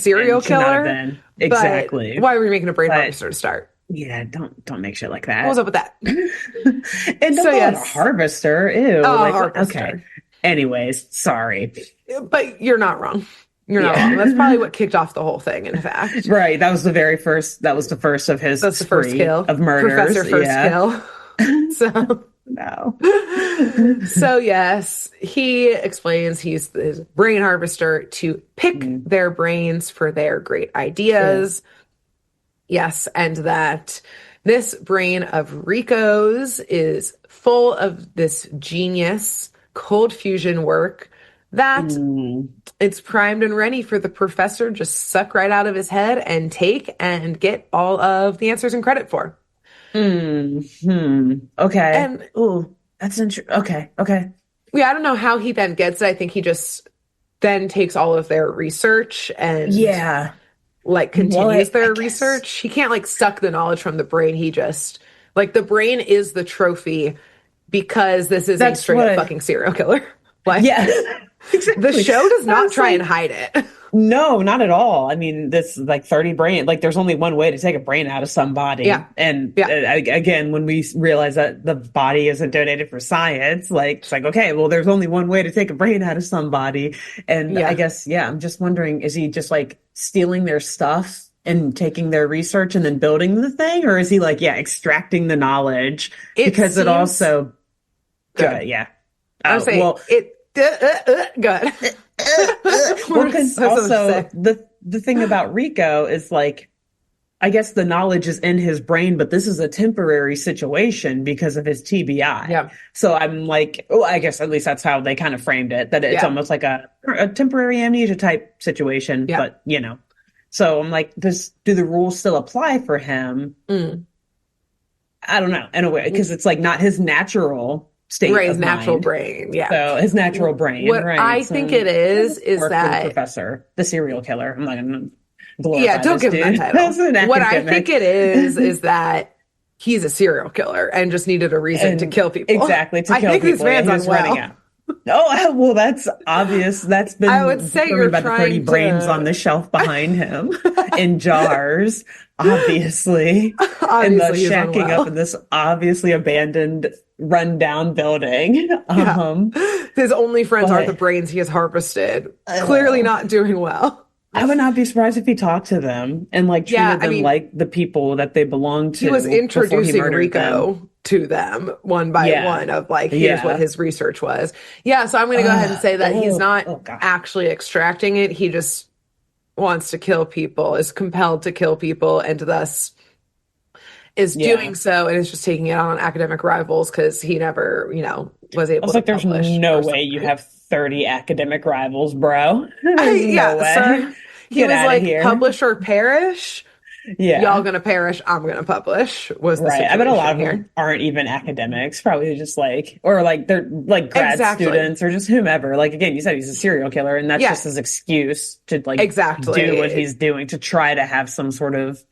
serial killer. Exactly. Why were we making a brain harvester to start? Yeah, don't make shit like that. What was up with that? And don't call it a harvester. Ew. Harvester. Okay. Anyways, sorry. But you're not wrong. You're not wrong. That's probably what kicked off the whole thing, in fact. Right. That was the first of his That's the first kill of murders. Professor First Kill. So no. So yes, he explains he's his brain harvester to pick their brains for their great ideas. Yes, and that this brain of Rico's is full of this genius cold fusion work that it's primed and ready for the professor just suck right out of his head and take and get all of the answers and credit for. Okay. And that's interesting. Okay. Yeah, I don't know how he then gets it. I think he just then takes all of their research and continues their research. He can't suck the knowledge from the brain. He just the brain is the trophy because this is a straight up fucking serial killer. Exactly. The show does not try and hide it. No, not at all. I mean, this 30 brain, there's only one way to take a brain out of somebody. Yeah. And again, when we realize that the body isn't donated for science, it's okay, well, there's only one way to take a brain out of somebody. And I guess, I'm just wondering, is he just stealing their stuff and taking their research and then building the thing? Or is he extracting the knowledge? Because it also, good. Yeah. I would say good. Well, because also the thing about Rico is I guess the knowledge is in his brain, but this is a temporary situation because of his TBI. Yeah. So I'm I guess at least that's how they kind of framed it, that it's almost like a temporary amnesia type situation. Yeah. But so I'm do the rules still apply for him? I don't know, in a way, because it's not his natural state of his natural mind. Brain. Yeah. So his natural brain. What I think it is that the professor, the serial killer. I'm not going to glorify Yeah, don't give him that title. What I think it is that he's a serial killer and just needed a reason to kill people. Exactly. To kill people. I think this man's unwell. Oh, well, that's obvious. That's been I would say you're about the 30 brains on the shelf behind him in jars, obviously and the shacking up in this obviously abandoned, rundown building. His only friends are the brains he has harvested. Clearly not doing well. I would not be surprised if he talked to them and treated them like the people that they belong to. He was introducing Rico to them one by one of here's what his research was. Yeah, so I'm going to go ahead and say that he's not actually extracting it. He just wants to kill people, is compelled to kill people, and thus is Yeah. doing so and is just taking it on academic rivals because he never, was I able was to like, there's publish no or way you something. have 30 academic rivals, bro. There's no Yeah, way. sir. He Get was out of like, here. publish or perish. Y'all Yeah. gonna perish. I'm gonna publish was the Right. I bet a lot situation of them here. aren't even academics, probably just like, or like they're like grad Exactly. students or just whomever. Like, again, you said he's a serial killer, and that's Yeah, just his excuse to like do what exactly. he's doing to try to have some sort of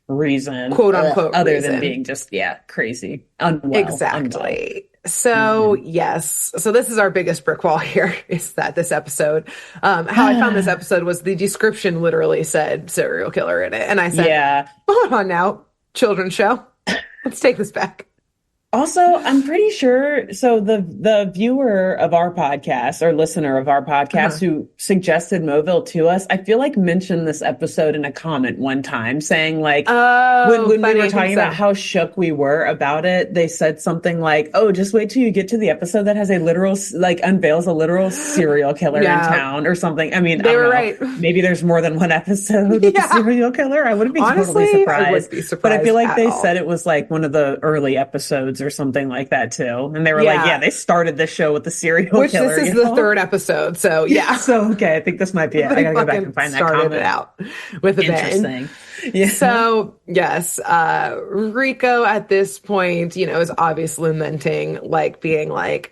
reason, Quote unquote other than reason. being just, yeah, crazy, unwell. Exactly. So, yes. So this is our biggest brick wall here is that this episode, how I found this episode was the description literally said serial killer in it. And I said, Yeah. hold on now, children's show. Let's take this back. Also, I'm pretty sure, so the viewer of our podcast or listener of our podcast who suggested Moville to us, I feel like mentioned this episode in a comment one time saying like, Oh, when funny, we I were think talking so. about how shook we were about it, they said something like, oh, just wait till you get to the episode that has a literal, like unveils a literal serial killer Yeah. in town or something. I mean, They I don't were know. right. Maybe there's more than one episode with Yeah. a serial killer. I wouldn't be Honestly, totally surprised. I would be But I feel surprised like at they all. said it was like one of the early episodes or something like that too. And they were like, yeah, they started this show with the serial Which killer. this is the third episode. So yeah. So, okay, I think this might be it. I gotta go back and find that started comment. it out with a bang. Interesting. Yeah. So yes, Rico at this point, is obviously lamenting, like being like,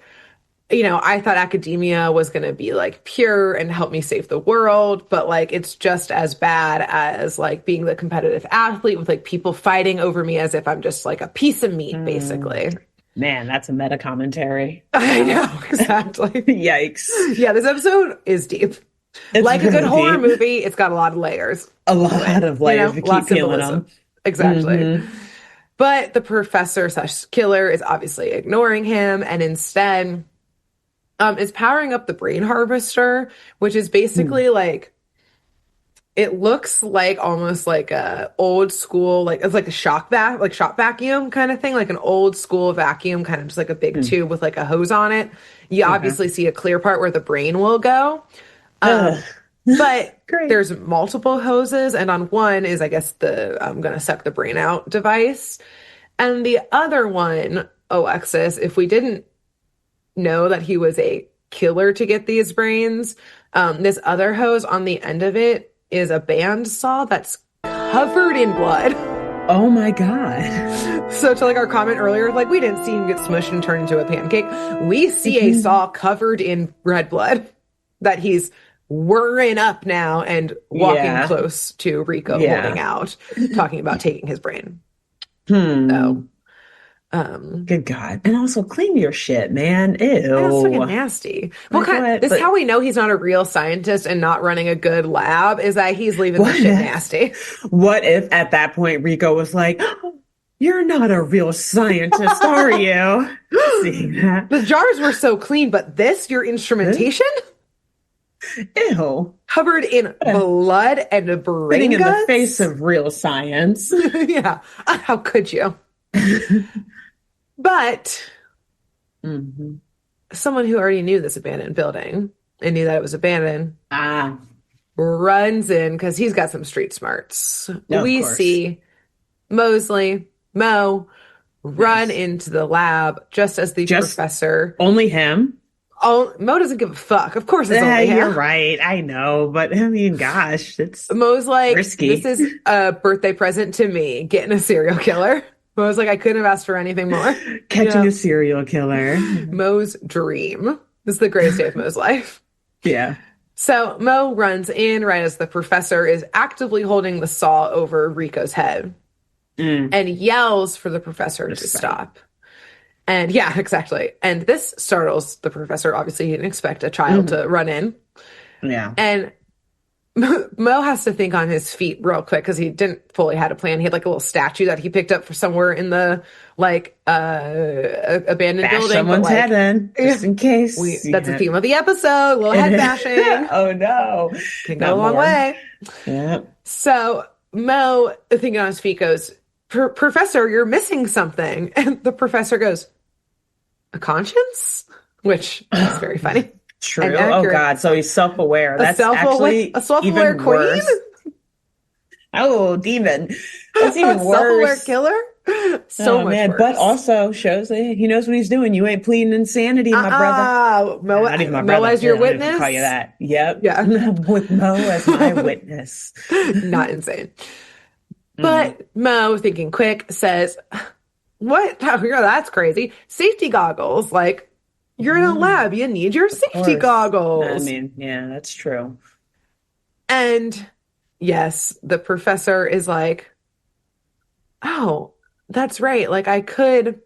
I thought academia was going to be like pure and help me save the world, but like it's just as bad as like being the competitive athlete with like people fighting over me as if I'm just like a piece of meat, basically. Man, that's a meta commentary. I know, exactly. Yikes. Yeah, this episode is deep. It's like a good really horror deep. movie, it's got a lot of layers. A lot of layers. We lots keep of peeling symbolism. them. Exactly. But the professor / killer is obviously ignoring him and instead is powering up the brain harvester, which is basically like, it looks like almost like a old school, like it's like a shop vacuum kind of thing, like an old school vacuum, kind of just like a big tube with like a hose on it. You obviously see a clear part where the brain will go. But Great. there's multiple hoses, and on one is, I guess, the I'm gonna suck the brain out device. And the other one, Alexis, if we didn't know that he was a killer to get these brains, this other hose on the end of it is a bandsaw that's covered in blood. Oh my God. So to like our comment earlier, like we didn't see him get smushed and turned into a pancake. We see a saw covered in red blood that he's whirring up now and walking close to Rico, holding out, talking about taking his brain. So, good God. And also clean your shit, man. Ew. that's fucking nasty. This is how we know he's not a real scientist and not running a good lab, is that he's leaving the shit nasty. What if at that point Rico was like, you're not a real scientist, are you? Seeing that. The jars were so clean, but your instrumentation? Ew. Covered in blood and a brain Putting in the guts? face of real science. Yeah. How could you? But someone who already knew this abandoned building and knew that it was abandoned runs in because he's got some street smarts. We see Mo run into the lab just as the professor. Only him? Oh, Mo doesn't give a fuck. Of course it's only him. You're right. I know. But I mean, gosh, it's Mo's like, risky. This is a birthday present to me, getting a serial killer. Mo's like, I couldn't have asked for anything more. Catching a serial killer. Mo's dream. This is the greatest day of Mo's life. Yeah. So Mo runs in right as the professor is actively holding the saw over Rico's head and yells for the professor to stop. And yeah, exactly. And this startles the professor. Obviously, he didn't expect a child to run in. Yeah. And Mo has to think on his feet real quick because he didn't fully had a plan. He had like a little statue that he picked up for somewhere in the like abandoned Bash building. someone's head in, just in case. That's the theme of the episode. Little head bashing. Oh no. Can go a long way. Yeah. So Mo, thinking on his feet, goes, Professor, you're missing something. And the professor goes, a conscience? Which is very funny. True. Oh God. So he's self-aware. That's actually a self-aware even queen. Worse. Oh, demon. That's even A worse. self-aware killer. So Oh much man, but worse. also shows that he knows what he's doing. You ain't pleading insanity, my brother. Not even my Mo brother. as Yeah, your I don't even call you witness. that. Yep. Yeah. With Mo as my witness. Not insane. Mm. But Mo, thinking quick, says, what? Oh, yeah, that's crazy. Safety goggles. Like, you're in a Mm, lab. You need your of safety course. I goggles. mean, yeah, that's true. And yes, the professor is like, oh, that's right. Like, I could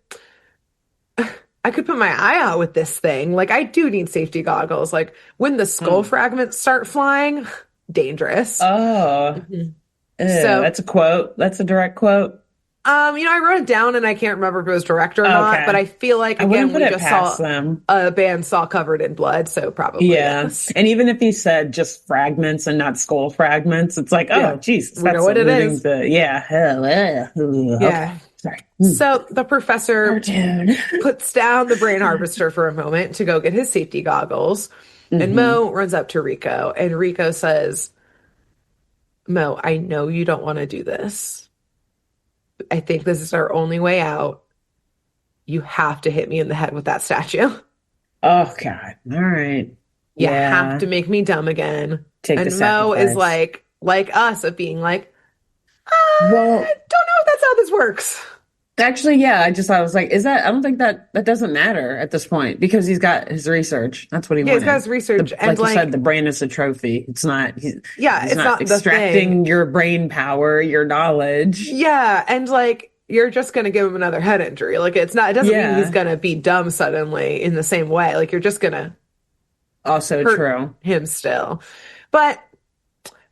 put my eye out with this thing. Like, I do need safety goggles. Like, when the skull Mm. fragments start flying, dangerous. Oh, Mhm. So, that's a quote. That's a direct quote. I wrote it down and I can't remember if it was direct or not, but Okay. I feel like, I wouldn't again, put we it just past saw them. a bandsaw covered in blood, so probably Yeah. yes. And even if he said just fragments and not skull fragments, it's like, oh, Yeah, Jesus, we know that's what it alluding is. to, yeah. Okay. Yeah. Sorry. So the professor Cartoon. puts down the brain harvester for a moment to go get his safety goggles, and hmm Mo runs up to Rico, and Rico says, Mo, I know you don't want to do this. I think this is our only way out. You have to hit me in the head with that statue. Oh, God. All right. You have Yeah. to make me dumb again. Take the And Mo is sacrifice. like us of being like, Well, I don't know if that's how this works. actually, yeah, I was like, I don't think that doesn't matter at this point because he's got his research. That's what he Yeah, he's got wanted. his research and Like you said, like, the brain is a trophy. yeah, he's it's not not the thing. extracting your brain power, your knowledge. Yeah, and like you're just gonna give him another head injury. Like it doesn't mean he's Yeah, gonna be dumb suddenly in the same way. Like you're just gonna also hurt true. him still. But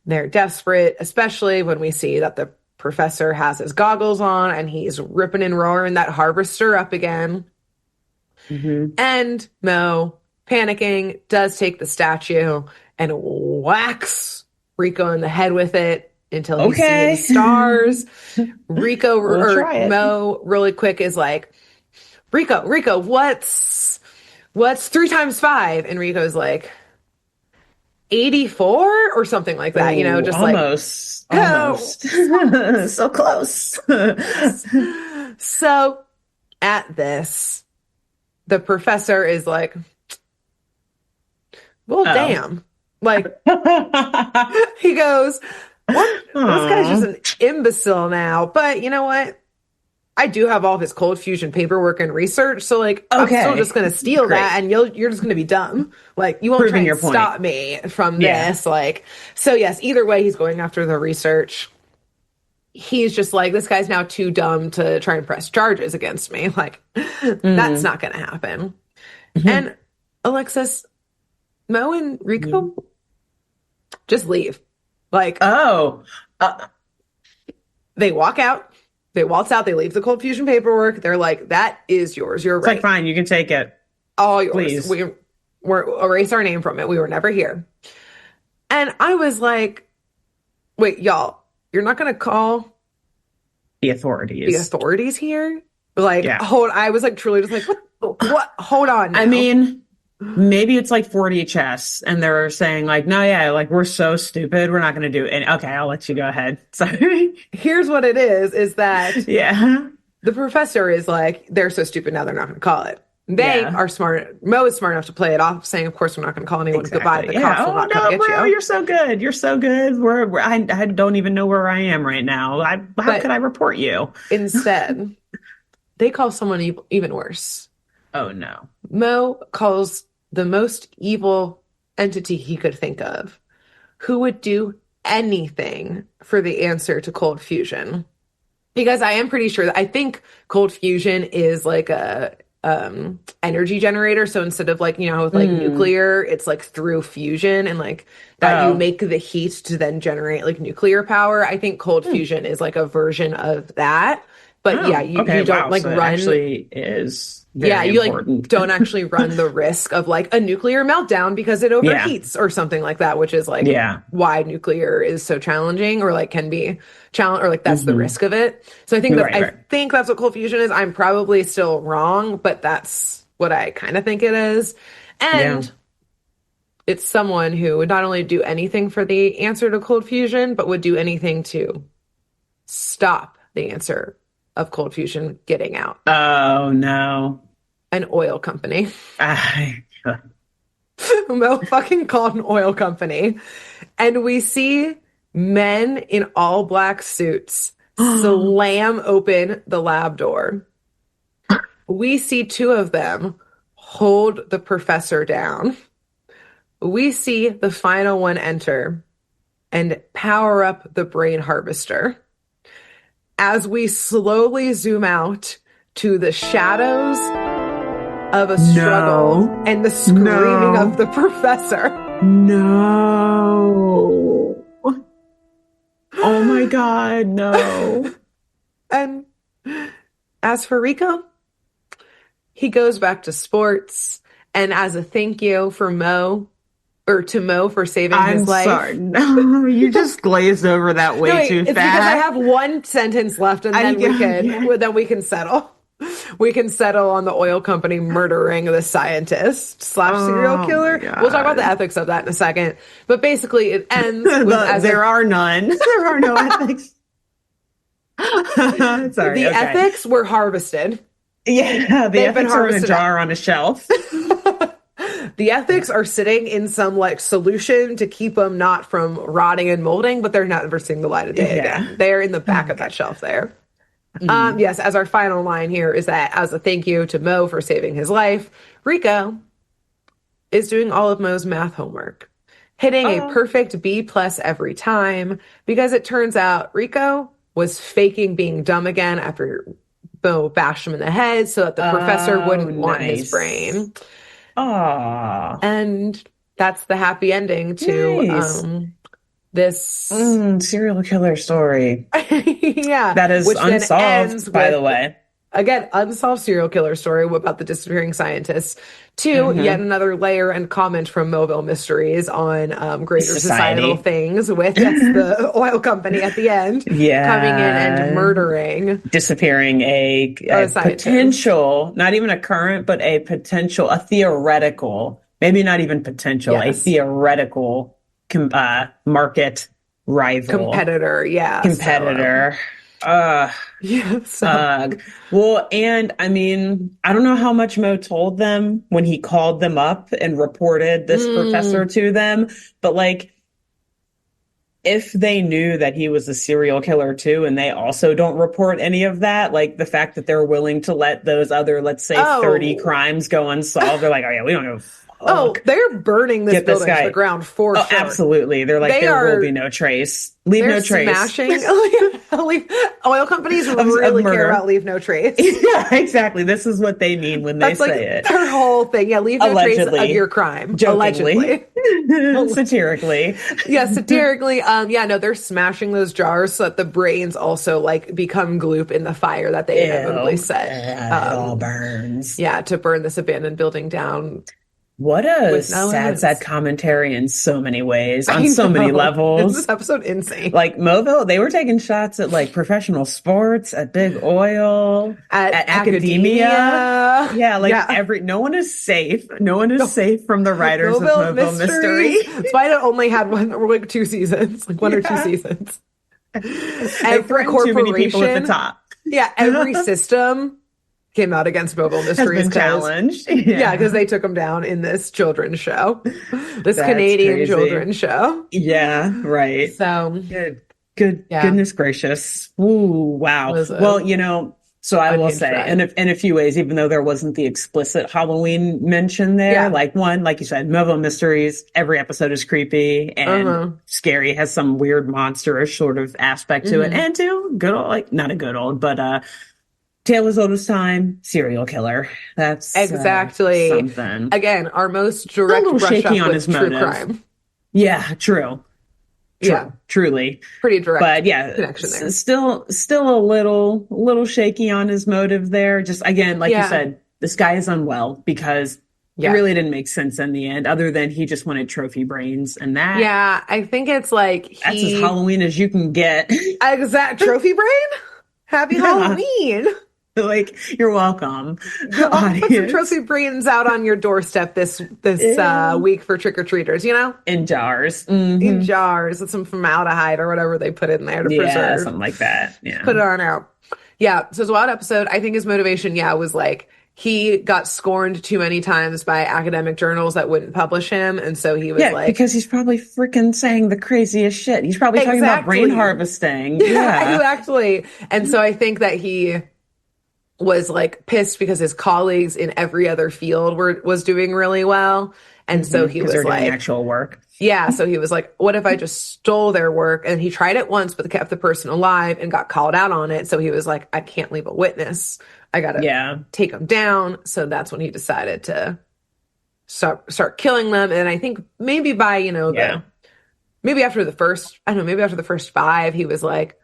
they're desperate, especially when we see that the professor has his goggles on and he's ripping and roaring that harvester up again. hmm And Mo, panicking, does take the statue and whacks Rico in the head with it until he's seeing Okay, stars. Rico we'll or try it. Mo really quick is like, Rico, what's 3 times 5? And Rico's like 84 or something like that, Oh, just like, almost, oh. almost, so close. So at this, the professor is like, well, Oh. damn. Like, he goes, this guy's just Aw. an imbecile now. But you know what? I do have all of his cold fusion paperwork and research, so like I'm still just Okay, gonna steal great. that, and you're just gonna be dumb. Like you won't try Proving and your point. stop me from Yeah. this. Like so, yes. Either way, he's going after the research. He's just like this guy's now too dumb to try and press charges against me. Like that's Mm. not gonna happen. And Alexis, Mo, and Rico just leave. Like Oh, they walk out. They waltz out. They leave the cold fusion paperwork. They're like, "That is yours. You're it's like, right. fine, you can take it. All yours. Please. We're erase our name from it. We were never here." And I was like, "Wait, y'all, you're not gonna call The the authorities. authorities here?" Like, Yeah. hold. I was like, truly, just like, what? Hold on. I Now. mean, maybe it's like 40 chess, and they're saying, like, no, yeah, like, we're so stupid, we're not going to do it. Okay, I'll let you go ahead. Sorry. Here's what it is that Yeah. the professor is like, they're so stupid now they're not going to call it. They Yeah. are smart. Mo is smart enough to play it off, saying, "Of course, we're not going to call anyone goodbye. Exactly. The Yeah. cops will Oh, not come no, get bro, you." you're so good. You're so good. I don't even know where I am right now. How could But I report you? instead, they call someone even worse. Oh, no. Mo calls the most evil entity he could think of, who would do anything for the answer to cold fusion. Because I am pretty sure that I think cold fusion is like a energy generator. So instead of like, with like Mm. nuclear, it's like through fusion and like that you Oh. make the heat to then generate like nuclear power. I think cold Hmm. fusion is like a version of that. But yeah, Oh, okay. you don't Wow. like So it run. actually is Yeah, very you like important. don't actually run the risk of like a nuclear meltdown because it Yeah. overheats or something like that, which is like Yeah. why nuclear is so challenging or like can be challenge or like that's the hmm risk of it. So I think Right, I right. think that's what cold fusion is. I'm probably still wrong, but that's what I kind of think it is. Yeah. And it's someone who would not only do anything for the answer to cold fusion, but would do anything to stop the answer of Cold Fusion getting out. Oh, no. An oil company. I, Mo fucking called an oil company. And we see men in all black suits slam open the lab door. We see two of them hold the professor down. We see the final one enter and power up the brain harvester. As we slowly zoom out to the shadows of a struggle and the screaming of the professor. No. Oh my God, no. And as for Rico, he goes back to sports. And as a thank you for Mo for saving his life. I'm sorry. No, you just glazed over that way too fast. It's because I have one sentence left, and then we can settle. We can settle on the oil company murdering the scientist / serial killer. We'll talk about the ethics of that in a second. But basically, it ends with there are none. There are no ethics. Sorry. The ethics were harvested. Yeah, the ethics are in a jar on a shelf. The ethics are sitting in some like solution to keep them not from rotting and molding, but they're not ever seeing the light of day again. They're in the back of that shelf there. Yes, as our final line here is that as a thank you to Mo for saving his life, Rico is doing all of Mo's math homework, hitting a perfect B+ every time, because it turns out Rico was faking being dumb again after Mo bashed him in the head so that the professor wouldn't want his brain. Aww. And that's the happy ending to this serial killer story. Yeah. That is unsolved, by the way. Again, unsolved serial killer story about the disappearing scientists. Two, yet another layer and comment from Moville Mysteries on greater societal things with the oil company at the end coming in and murdering. Disappearing a potential, not even a current, but a theoretical, maybe not even potential, a theoretical market rival. Competitor. Well, and I mean, I don't know how much Mo told them when he called them up and reported this professor to them, but like, if they knew that he was a serial killer too, and they also don't report any of that, like the fact that they're willing to let those other, let's say 30 crimes go unsolved, they're like, oh yeah, we don't know. They're burning this building to the ground for sure. Absolutely. They're like, there will be no trace. Leave no trace. Smashing. Oil companies really care about leave no trace. Yeah, exactly. This is what they mean when they say it. Their whole thing. Yeah, leave no trace of your crime. Jokingly. Allegedly. Satirically. Yeah, satirically. They're smashing those jars so that the brains also like become gloop in the fire that they inevitably set. It all burns. Yeah, to burn this abandoned building down. What a sad commentary in so many ways, on so many levels. This episode insane. Like Moville, they were taking shots at like professional sports, at big oil, at academia. No one is safe. No one is safe from the writers of Moville Mystery. That's why it only had one or two seasons, like one or two seasons. Every corporation, too many people at the top. Yeah, every system came out against Moville Mysteries. Has been challenged. Yeah, because they took them down in this children's show. This Canadian children's show. Yeah, right. So goodness gracious. Ooh, wow. Well, so I will say, in a few ways, even though there wasn't the explicit Halloween mention there, like you said, Moville Mysteries, every episode is creepy and scary, has some weird monsterish sort of aspect to it. And two, good old, like not a good old, but tale as old as time, serial killer. That's exactly something. Again, our most direct brush up with true crime. Yeah, true. Yeah, truly. Pretty direct. But connection there. Still a little shaky on his motive there. Just again, like you said, this guy is unwell because it really didn't make sense in the end, other than he just wanted trophy brains, and that. Yeah, I think it's like that's as Halloween as you can get. Exact trophy brain. Happy Halloween. Like, you're welcome. I'll put some trophy brains out on your doorstep this week for trick-or-treaters, In jars. In jars with some formaldehyde or whatever they put in there to preserve. Something like that. Yeah. Put it on out. Yeah. So it's a wild episode. I think his motivation, was like he got scorned too many times by academic journals that wouldn't publish him. And so he was like... because he's probably freaking saying the craziest shit. He's probably talking about brain harvesting. Yeah, exactly. And so I think that he was like pissed because his colleagues in every other field was doing really well. And so he was like... doing actual work. Yeah. So he was like, what if I just stole their work? And he tried it once, but kept the person alive and got called out on it. So he was like, I can't leave a witness. I got to take them down. So that's when he decided to start killing them. And I think maybe by, maybe after the first 5, he was like,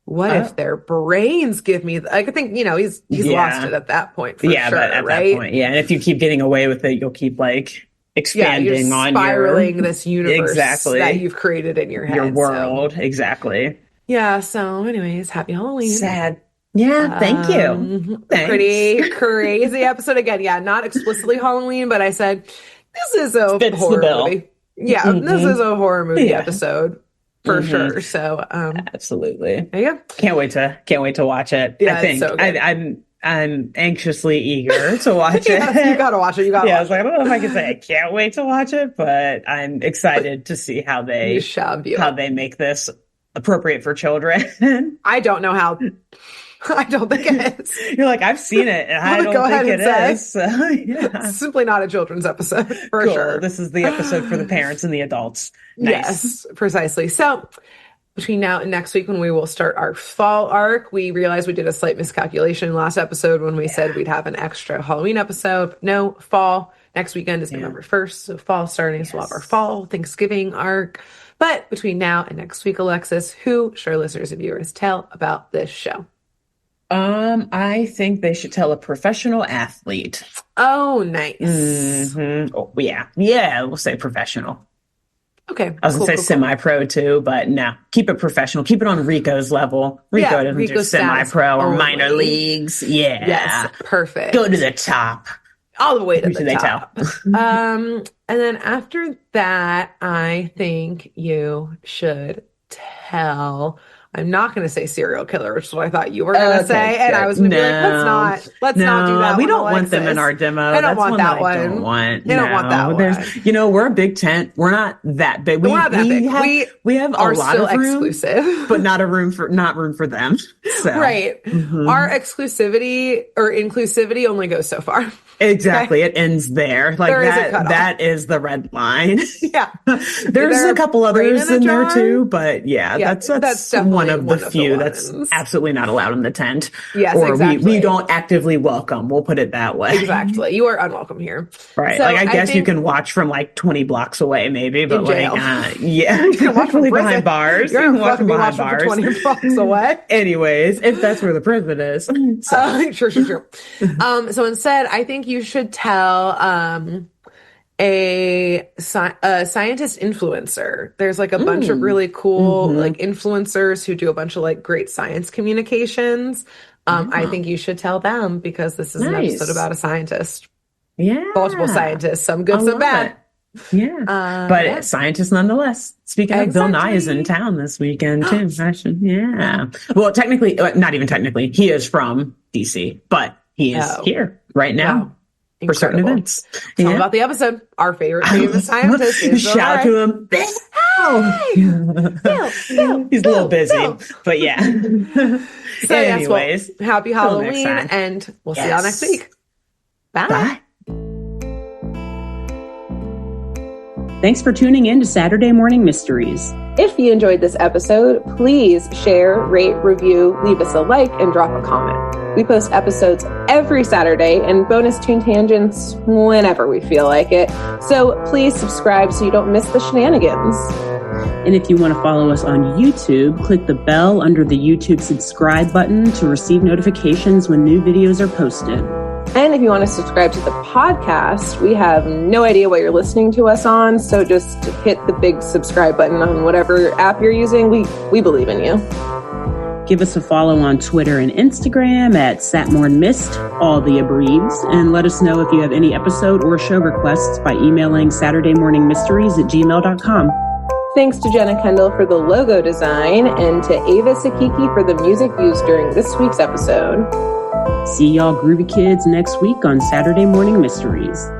what if their brains give me, I think, he's lost it at that point for sure, but at right? that point, and if you keep getting away with it, you'll keep like expanding on spiraling this universe that you've created in your head. Your world, exactly. Yeah, so anyways, happy Halloween. Sad. Yeah, thank you. Pretty crazy episode again. Yeah, not explicitly Halloween, but I said, this is a horror movie. Yeah, this is a horror movie episode. For sure. So absolutely. There you go. Can't wait to watch it. Yeah, I think so I'm anxiously eager to watch it. You gotta watch it. I was like, I don't know if I can say I can't wait to watch it, but I'm excited to see how they make this appropriate for children. I don't know how. I don't think it is. You're like, I've seen it, and I don't think it is. So, It's simply not a children's episode, for sure. This is the episode for the parents and the adults. Nice. Yes, precisely. So between now and next week, when we will start our fall arc, we realized we did a slight miscalculation last episode when we said we'd have an extra Halloween episode. No, fall. Next weekend is November 1st, so fall starting. So we'll have our fall Thanksgiving arc. But between now and next week, Alexis, who should our listeners and viewers tell about this show? I think they should tell a professional athlete. Oh, nice. Oh, yeah. Yeah, we'll say professional. Okay. I was going to say semi-pro too, but no. Keep it professional. Keep it on Rico's level. Rico doesn't do semi-pro or minor leagues. Yeah. Yes, perfect. Go to the top. All the way to the top. And then after that, I think you should tell... I'm not going to say serial killer, which is what I thought you were going to say. Good. And I was going to be like, let's not do that. We don't want them in our demo. I don't want that one. They don't want that one. We're a big tent. We're not that big. We're not that big. We have a lot of room, exclusive, but not room for them. So. Right. Our exclusivity or inclusivity only goes so far. Exactly. Okay? It ends there. Like that is the red line. Yeah. There's a couple others in there too, but that's one of the few that's absolutely not allowed in the tent. Yes, or exactly. we don't actively welcome. We'll put it that way. Exactly. You are unwelcome here. Right. So I guess you can watch from like 20 blocks away maybe, but you can watch from behind bars. You're going to watch from 20 blocks away. Anyways, if that's where the prison is. Sure. So instead, I think you should tell a scientist influencer. There's like a bunch of really cool like influencers who do a bunch of like great science communications. I think you should tell them because this is an episode about a scientist. Yeah. Multiple scientists, some good, some bad. Yeah. But scientists nonetheless. Speaking of, Bill Nye is in town this weekend too. Yeah. Well, technically, not even technically, he is from DC, but he is here right now. Wow. For certain events. Tell about the episode. Our favorite famous scientist is shout to him. Bill. He's a little busy, but yeah. So anyways, happy Halloween, and we'll see y'all next week. Bye. Thanks for tuning in to Saturday Morning Mysteries. If you enjoyed this episode, please share, rate, review, leave us a like, and drop a comment. We post episodes every Saturday and bonus tune tangents whenever we feel like it. So please subscribe so you don't miss the shenanigans. And if you want to follow us on YouTube, click the bell under the YouTube subscribe button to receive notifications when new videos are posted. And if you want to subscribe to the podcast, we have no idea what you're listening to us on, so just hit the big subscribe button on whatever app you're using. We believe in you. Give us a follow on Twitter and Instagram at SatmornMist, all the abreves, and let us know if you have any episode or show requests by emailing SaturdayMorningMysteries@gmail.com. Thanks to Jenna Kendall for the logo design and to Ava Sakiki for the music used during this week's episode. See y'all groovy kids next week on Saturday Morning Mysteries.